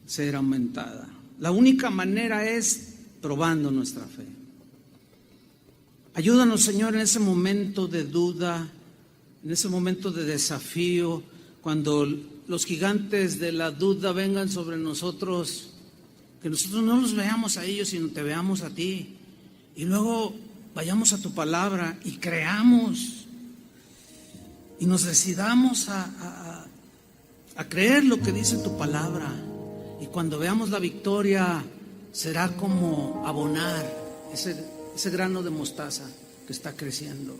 ser aumentada. La única manera es probando nuestra fe. Ayúdanos, Señor, en ese momento de duda, en ese momento de desafío, cuando los gigantes de la duda vengan sobre nosotros, que nosotros no los veamos a ellos, sino te veamos a ti. Y luego vayamos a tu palabra y creamos y nos decidamos a creer lo que dice tu palabra. Y cuando veamos la victoria, será como abonar ese grano de mostaza que está creciendo.